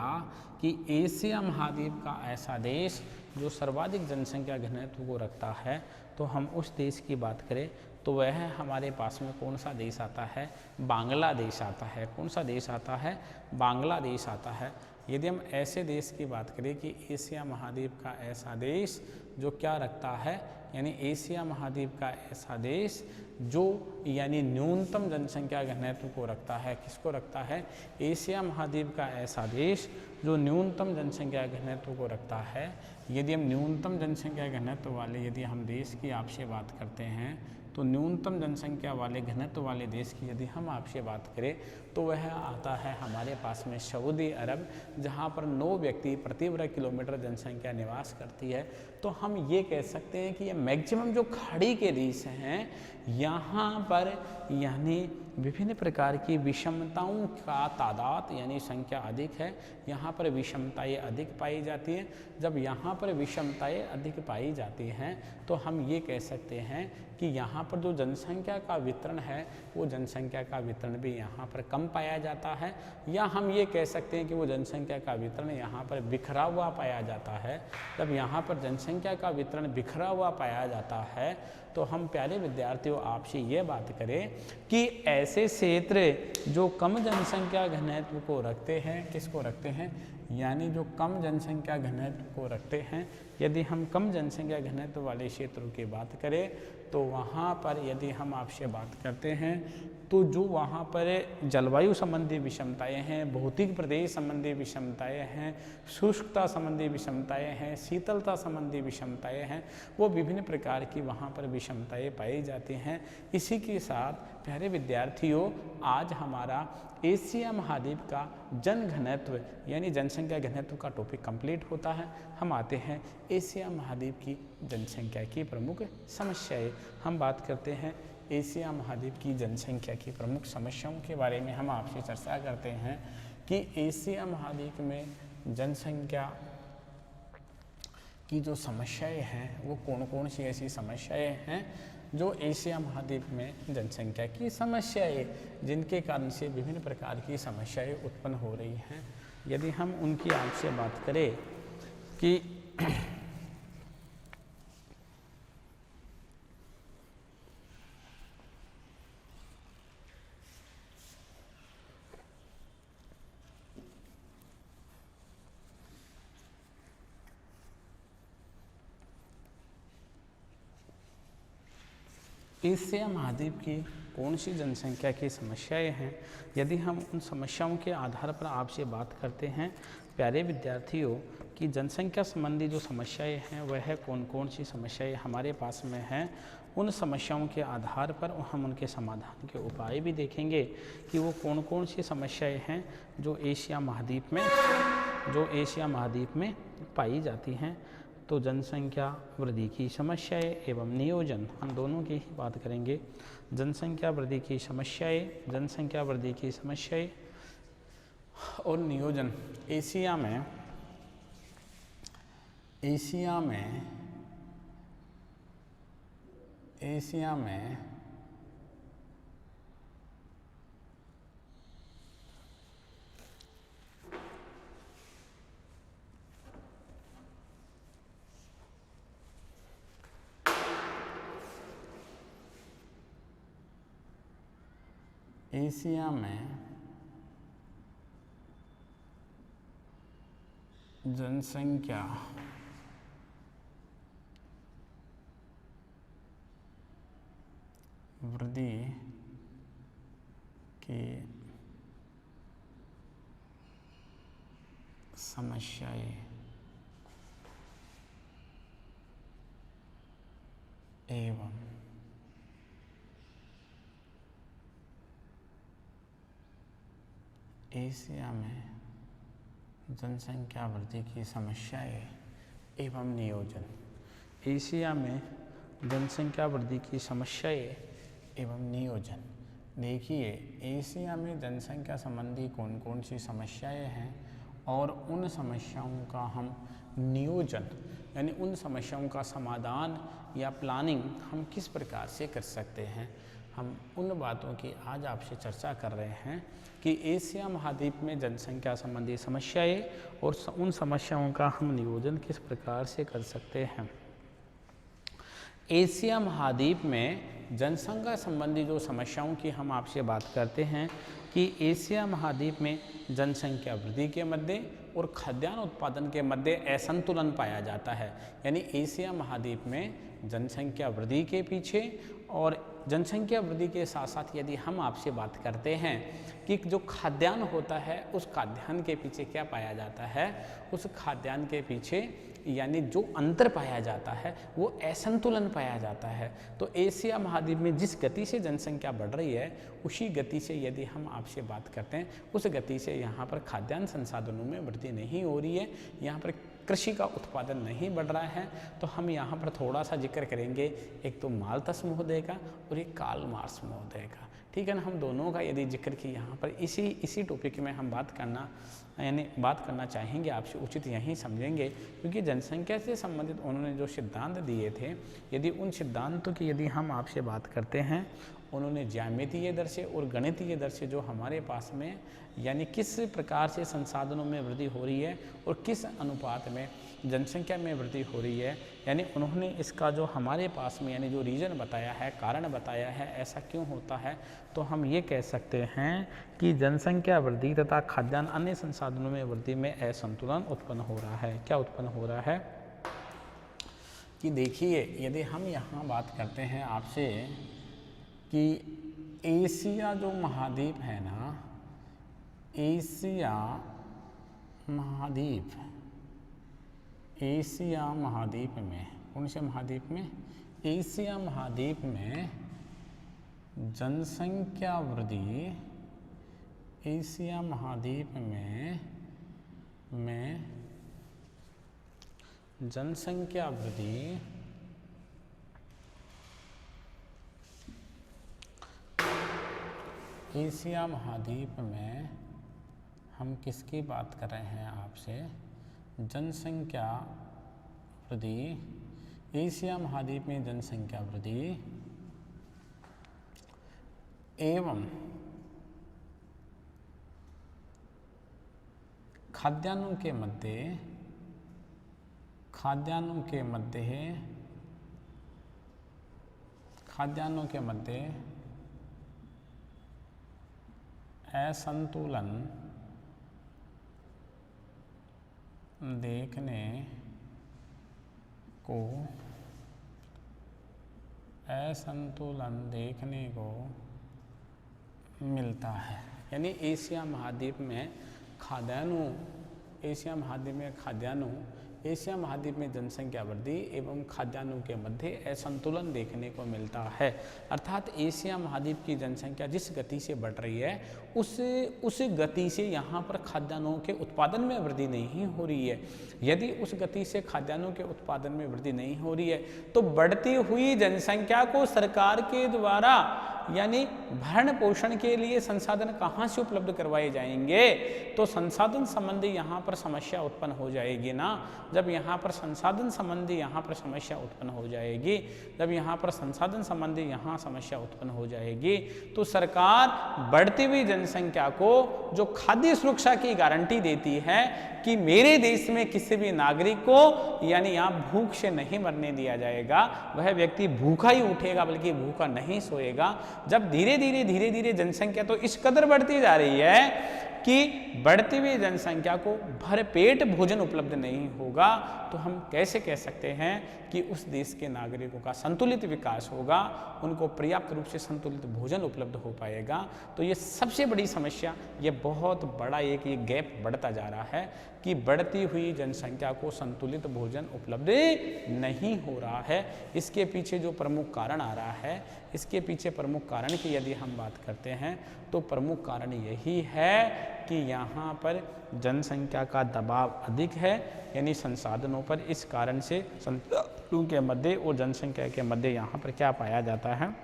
कि एशिया महाद्वीप का ऐसा देश जो सर्वाधिक जनसंख्या घनत्व को रखता है, तो हम उस देश की बात करें तो वह हमारे पास में कौन सा देश आता है, बांग्लादेश आता है। कौन सा देश आता है, बांग्लादेश आता है। यदि हम ऐसे देश की बात करें कि एशिया महाद्वीप का ऐसा देश जो क्या रखता है, यानी एशिया महाद्वीप का ऐसा देश जो यानी न्यूनतम जनसंख्या घनत्व को रखता है, किसको रखता है, एशिया महाद्वीप का ऐसा देश जो न्यूनतम जनसंख्या घनत्व को रखता है। यदि हम न्यूनतम जनसंख्या घनत्व वाले यदि हम देश की आपसे बात करते हैं, तो न्यूनतम जनसंख्या वाले घनत्व वाले देश की यदि हम आपसे बात करें तो वह आता है हमारे पास में सऊदी अरब, जहाँ पर 9 व्यक्ति प्रति वर्ग किलोमीटर जनसंख्या निवास करती है। तो हम ये कह सकते हैं कि ये मैक्सिमम जो खाड़ी के देश हैं, यहाँ पर यानी विभिन्न प्रकार की विषमताओं का तादाद यानी संख्या अधिक है, यहाँ पर विषमताएं अधिक पाई जाती हैं। जब यहाँ पर विषमताएं अधिक पाई जाती हैं तो हम ये कह सकते हैं कि यहाँ पर जो जनसंख्या का वितरण है, वो जनसंख्या का वितरण भी यहाँ पर कम पाया जाता है, या हम ये कह सकते हैं कि वो जनसंख्या का वितरण यहाँ पर बिखरा हुआ पाया जाता है। जब यहाँ पर जनसंख्या का वितरण बिखरा हुआ पाया जाता है तो हम प्यारे विद्यार्थियों आपसे ये बात करें कि ऐसे क्षेत्र जो कम जनसंख्या घनत्व को रखते हैं, किसको रखते हैं, यानी जो कम जनसंख्या घनत्व को रखते हैं, यदि हम कम जनसंख्या घनत्व वाले क्षेत्रों की बात करें तो वहाँ पर यदि हम आपसे बात करते हैं तो जो वहाँ पर जलवायु संबंधी विषमताएं हैं, भौतिक प्रदेश संबंधी विषमताएं हैं, शुष्कता संबंधी विषमताएं हैं, शीतलता संबंधी विषमताएं हैं, वो विभिन्न प्रकार की वहाँ पर विषमताएं पाई जाती हैं। इसी के साथ प्यारे विद्यार्थियों, आज हमारा एशिया महाद्वीप का जन घनत्व यानी जनसंख्या घनत्व का टॉपिक कंप्लीट होता है। हम आते हैं एशिया महाद्वीप की जनसंख्या की प्रमुख समस्याएं। हम बात करते हैं एशिया महाद्वीप की जनसंख्या की प्रमुख समस्याओं के बारे में। हम आपसे चर्चा करते हैं कि एशिया महाद्वीप में जनसंख्या की जो समस्याएं हैं वो कौन कौन सी ऐसी समस्याएं हैं जो एशिया महाद्वीप में जनसंख्या की समस्याएं, जिनके कारण से विभिन्न प्रकार की समस्याएं उत्पन्न हो रही हैं। यदि हम उनकी आपसे बात करें कि एशिया महाद्वीप की कौन सी जनसंख्या की समस्याएं हैं, यदि हम उन समस्याओं के आधार पर आपसे बात करते हैं प्यारे विद्यार्थियों कि जनसंख्या संबंधी जो समस्याएं हैं वह कौन कौन सी समस्याएं हमारे पास में हैं, उन समस्याओं के आधार पर हम उनके समाधान के उपाय भी देखेंगे कि वो कौन कौन सी समस्याएं हैं जो एशिया महाद्वीप में पाई जाती हैं। तो जनसंख्या वृद्धि की समस्याएं एवं नियोजन, हम दोनों की ही बात करेंगे। जनसंख्या वृद्धि की समस्याएं और नियोजन। एशिया में जनसंख्या वृद्धि की समस्याएं एवं एशिया में जनसंख्या वृद्धि की समस्याएं एवं नियोजन। एशिया में जनसंख्या वृद्धि की समस्याएं एवं नियोजन। देखिए, एशिया में जनसंख्या संबंधी कौन कौन सी समस्याएं हैं और उन समस्याओं का हम नियोजन यानी उन समस्याओं का समाधान या प्लानिंग हम किस प्रकार से कर सकते हैं, हम उन बातों की आज आपसे चर्चा कर रहे हैं कि एशिया महाद्वीप में जनसंख्या संबंधी समस्याएं और उन समस्याओं का हम नियोजन किस प्रकार से कर सकते हैं। एशिया महाद्वीप में जनसंख्या संबंधी जो समस्याओं की हम आपसे बात करते हैं कि एशिया महाद्वीप में जनसंख्या वृद्धि के मध्य और खाद्यान्न उत्पादन के मध्य असंतुलन पाया जाता है। यानी एशिया महाद्वीप में जनसंख्या वृद्धि के पीछे और जनसंख्या वृद्धि के साथ साथ यदि हम आपसे बात करते हैं कि जो खाद्यान्न होता है उस खाद्यान्न के पीछे क्या पाया जाता है, उस खाद्यान्न के पीछे यानी जो अंतर पाया जाता है वो असंतुलन पाया जाता है। तो एशिया महाद्वीप में जिस गति से जनसंख्या बढ़ रही है उसी गति से यदि हम आपसे बात करते हैं उस गति से यहाँ पर खाद्यान्न संसाधनों में वृद्धि नहीं हो रही है, यहाँ पर कृषि का उत्पादन नहीं बढ़ रहा है। तो हम यहाँ पर थोड़ा सा जिक्र करेंगे, एक तो माल्थस महोदय का और एक कार्ल मार्क्स महोदय का, ठीक है ना। हम दोनों का यदि जिक्र की यहाँ पर इसी टॉपिक में हम बात करना चाहेंगे आपसे, उचित यहीं समझेंगे क्योंकि जनसंख्या से संबंधित उन्होंने जो सिद्धांत दिए थे, यदि उन सिद्धांतों की यदि हम आपसे बात करते हैं, उन्होंने ज्यामितीय दर से और गणितीय दर से जो हमारे पास में यानी किस प्रकार से संसाधनों में वृद्धि हो रही है और किस अनुपात में जनसंख्या में वृद्धि हो रही है, यानी उन्होंने इसका जो हमारे पास में यानी जो रीज़न बताया है, कारण बताया है ऐसा क्यों होता है, तो हम ये कह सकते हैं कि जनसंख्या वृद्धि तथा खाद्यान्न अन्य संसाधनों में वृद्धि में असंतुलन उत्पन्न हो रहा है। क्या उत्पन्न हो रहा है कि देखिए, यदि हम यहाँ बात करते हैं आपसे कि एशिया जो महाद्वीप है ना, एशिया महाद्वीप में कौन से महाद्वीप में, एशिया महाद्वीप में जनसंख्या वृद्धि, एशिया महाद्वीप में जनसंख्या वृद्धि एशिया महाद्वीप में हम किसकी बात कर रहे हैं आपसे, जनसंख्या वृद्धि, एशिया महाद्वीप में जनसंख्या वृद्धि एवं खाद्यान्नों के मध्य असंतुलन देखने को मिलता है। यानी एशिया महाद्वीप में एशिया महाद्वीप में जनसंख्या वृद्धि एवं खाद्यान्नों के मध्य असंतुलन देखने को मिलता है। अर्थात एशिया महाद्वीप की जनसंख्या जिस गति से बढ़ रही है उस गति से यहाँ पर खाद्यान्नों के उत्पादन में वृद्धि नहीं हो रही है। यदि उस गति से खाद्यान्नों के उत्पादन में वृद्धि नहीं हो रही है तो बढ़ती हुई जनसंख्या को सरकार के द्वारा यानी भरण पोषण के लिए संसाधन कहाँ से उपलब्ध करवाए जाएंगे, तो संसाधन संबंधी यहाँ पर समस्या उत्पन्न हो जाएगी ना। जब यहाँ पर संसाधन संबंधी यहाँ पर समस्या उत्पन्न हो जाएगी, जब यहाँ पर संसाधन संबंधी यहाँ समस्या उत्पन्न हो जाएगी तो सरकार बढ़ती हुई जनसंख्या को जो खाद्य सुरक्षा की गारंटी देती है कि मेरे देश में किसी भी नागरिक को यानी यहाँ भूख से नहीं मरने दिया जाएगा, वह व्यक्ति भूखा ही उठेगा बल्कि भूखा नहीं सोएगा, जब धीरे धीरे जनसंख्या तो इस कदर बढ़ती जा रही है कि बढ़ती हुई जनसंख्या को भरपेट भोजन उपलब्ध नहीं होगा, तो हम कैसे कह सकते हैं कि उस देश के नागरिकों का संतुलित विकास होगा, उनको पर्याप्त रूप से संतुलित भोजन उपलब्ध हो पाएगा। तो ये सबसे बड़ी समस्या, ये बहुत बड़ा एक ये गैप बढ़ता जा रहा है कि बढ़ती हुई जनसंख्या को संतुलित भोजन उपलब्ध नहीं हो रहा है। इसके पीछे जो प्रमुख कारण आ रहा है, इसके पीछे प्रमुख कारण की यदि हम बात करते हैं तो प्रमुख कारण यही है कि यहाँ पर जनसंख्या का दबाव अधिक है, यानी संसाधनों पर। इस कारण से संसाधनों के मध्य और जनसंख्या के मध्य यहाँ पर क्या पाया जाता है,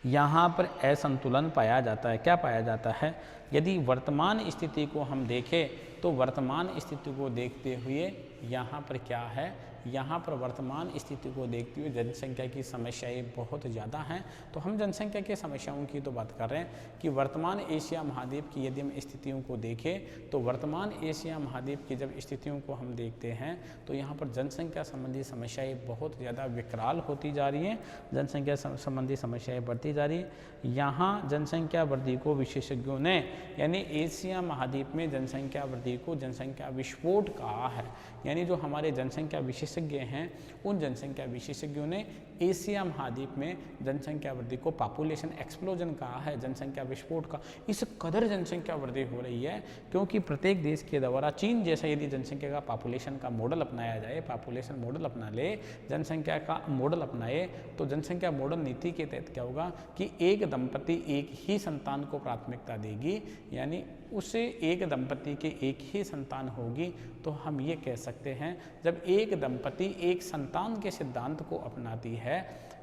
यहाँ पर असंतुलन पाया जाता है। क्या पाया जाता है, यदि वर्तमान स्थिति को हम देखें तो वर्तमान स्थिति को देखते हुए यहाँ पर क्या है, यहाँ पर वर्तमान स्थिति को देखते हुए जनसंख्या की समस्याएं बहुत ज़्यादा हैं। तो हम जनसंख्या की समस्याओं की तो बात कर रहे हैं कि वर्तमान एशिया महाद्वीप की यदि हम स्थितियों को देखें तो वर्तमान एशिया महाद्वीप की जब स्थितियों को हम देखते हैं तो यहाँ पर जनसंख्या संबंधी समस्याएं बहुत ज़्यादा विकराल होती जा रही हैं, जनसंख्या संबंधी समस्याएँ बढ़ती जा रही हैं। यहाँ जनसंख्या वृद्धि को विशेषज्ञों ने, यानी एशिया महाद्वीप में जनसंख्या वृद्धि को जनसंख्या विस्फोट कहा है। यानी जो हमारे जनसंख्या विशेषज्ञ हैं, उन जनसंख्या विशेषज्ञों ने एशिया महाद्वीप में जनसंख्या वृद्धि को पॉपुलेशन एक्सप्लोजन कहा है, जनसंख्या विस्फोट का। इस कदर जनसंख्या वृद्धि हो रही है क्योंकि प्रत्येक देश के द्वारा चीन जैसा यदि जनसंख्या का पॉपुलेशन का मॉडल अपनाया जाए, पॉपुलेशन मॉडल अपना ले, जनसंख्या का मॉडल अपनाए, तो जनसंख्या मॉडल नीति के तहत क्या होगा कि एक दंपति एक ही संतान को प्राथमिकता देगी, यानी उसे एक दंपति के एक ही संतान होगी। तो हम ये कह सकते हैं जब एक दंपति एक संतान के सिद्धांत को अपनाती है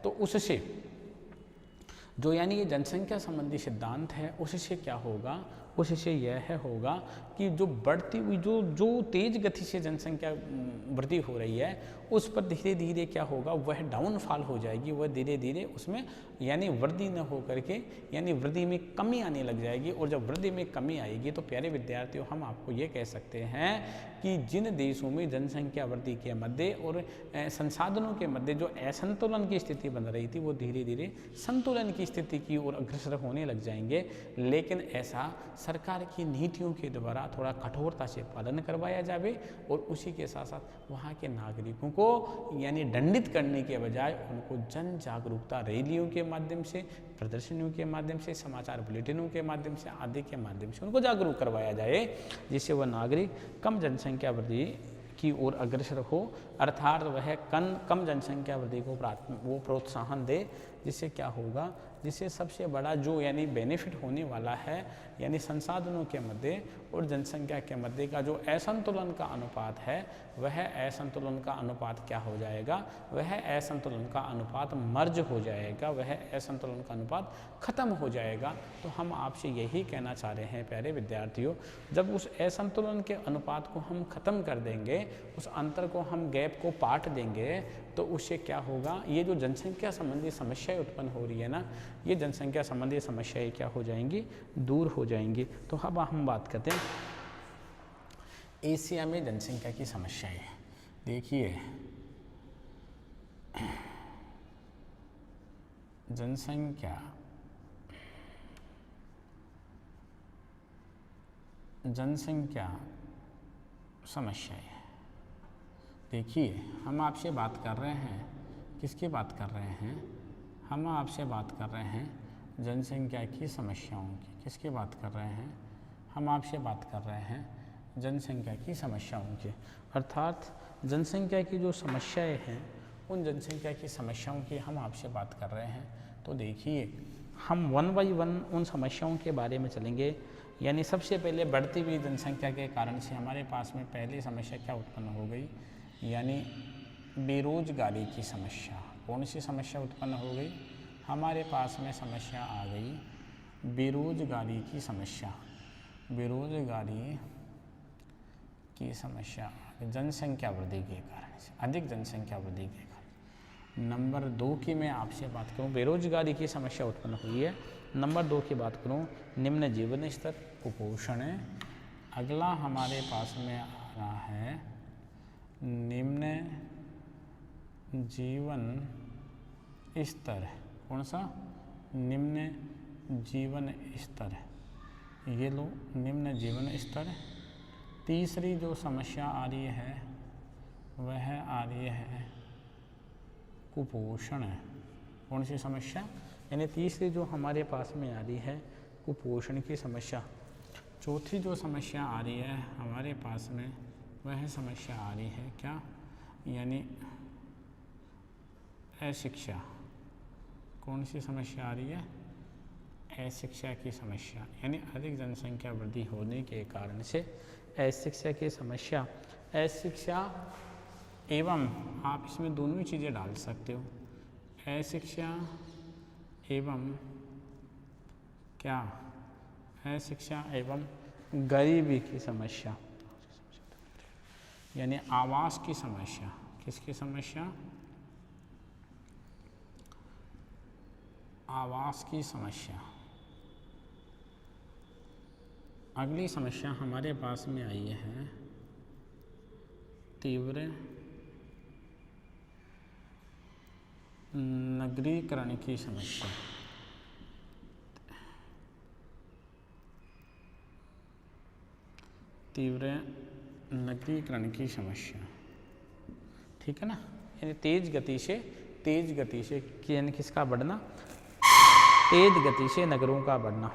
तो उससे जो यानी ये जनसंख्या संबंधी सिद्धांत है उससे क्या होगा, उससे यह होगा कि जो बढ़ती हुई जो तेज गति से जनसंख्या वृद्धि हो रही है उस पर धीरे धीरे क्या होगा, वह डाउनफॉल हो जाएगी, वह धीरे धीरे उसमें यानी वृद्धि न हो करके यानी वृद्धि में कमी आने लग जाएगी। और जब वृद्धि में कमी आएगी तो प्यारे विद्यार्थियों हम आपको ये कह सकते हैं कि जिन देशों में जनसंख्या वृद्धि के मध्य और संसाधनों के मध्य जो असंतुलन की स्थिति बन रही थी वो धीरे धीरे संतुलन की स्थिति की ओर अग्रसर होने लग जाएंगे। लेकिन ऐसा सरकार की नीतियों के द्वारा थोड़ा कठोरता से पालन करवाया जाए और उसी के साथ साथ वहाँ के नागरिकों को यानी दंडित करने के बजाय उनको जन जागरूकता रैलियों के माध्यम से, प्रदर्शनियों के माध्यम से, समाचार बुलेटिनों के माध्यम से आदि के माध्यम से उनको जागरूक करवाया जाए, जिससे वह नागरिक कम जनसंख्या वृद्धि की ओर अग्रसर हो, अर्थात वह कम जनसंख्या वृद्धि को वो प्रोत्साहन दे। जिससे क्या होगा, जिससे सबसे बड़ा जो यानी बेनिफिट होने वाला है यानी संसाधनों के मध्य और जनसंख्या के मध्य का जो असंतुलन का अनुपात है, वह असंतुलन का अनुपात क्या हो जाएगा, वह असंतुलन का अनुपात मर्ज हो जाएगा, वह असंतुलन का अनुपात खत्म हो जाएगा। तो हम आपसे यही कहना चाह रहे हैं प्यारे विद्यार्थियों, जब उस असंतुलन के अनुपात को हम खत्म कर देंगे, उस अंतर को हम गैप को पाट देंगे, तो उससे क्या होगा, ये जो जनसंख्या संबंधी समस्याएं उत्पन्न हो रही है ना, ये जनसंख्या संबंधी समस्याएं क्या हो जाएंगी, दूर हो जाएंगी। तो अब हम बात करते हैं एशिया में जनसंख्या की समस्याएं। देखिए जनसंख्या समस्याएं। देखिए हम आपसे बात कर रहे हैं, किसकी बात कर रहे हैं, हम आपसे बात कर रहे हैं जनसंख्या की समस्याओं की। किसकी बात कर रहे हैं, हम आपसे बात कर रहे हैं जनसंख्या की समस्याओं की। अर्थात जनसंख्या की जो समस्याएं हैं उन जनसंख्या की समस्याओं की हम आपसे बात कर रहे हैं। तो देखिए हम वन बाई वन उन समस्याओं के बारे में चलेंगे। यानी सबसे पहले बढ़ती हुई जनसंख्या के कारण से हमारे पास में पहली समस्या क्या उत्पन्न हो गई, यानी बेरोजगारी की समस्या। कौन सी समस्या उत्पन्न हो गई, हमारे पास में समस्या आ गई बेरोजगारी की समस्या। बेरोजगारी की समस्या जनसंख्या वृद्धि के कारण से, अधिक जनसंख्या वृद्धि के कारण। नंबर 2 की मैं आपसे बात करूं, बेरोजगारी की समस्या उत्पन्न हुई है। नंबर 2 की बात करूं, निम्न जीवन स्तर, कुपोषण। अगला हमारे पास में आ रहा है निम्न जीवन स्तर। कौन सा, निम्न जीवन स्तर, ये लो निम्न जीवन स्तर। तीसरी जो समस्या आ रही है वह आ रही है कुपोषण। कौन सी समस्या? यानी तीसरी जो हमारे पास में आ रही है कुपोषण की समस्या। चौथी जो समस्या आ रही है हमारे पास में वह समस्या आ रही है क्या? यानी अशिक्षा। कौन सी समस्या आ रही है? अशिक्षा की समस्या। यानी अधिक जनसंख्या वृद्धि होने के कारण से अशिक्षा की समस्या। अशिक्षा एवं, आप इसमें दोनों ही चीज़ें डाल सकते हो, अशिक्षा एवं क्या? अशिक्षा एवं गरीबी की समस्या, यानी आवास की समस्या। किसकी समस्या? आवास की समस्या। अगली समस्या हमारे पास में आई है तीव्र नगरीकरण की समस्या। तीव्र नगरीकरण की समस्या, ठीक है ना। यानी तेज गति से यानी किसका बढ़ना? तेज गति से नगरों का बढ़ना।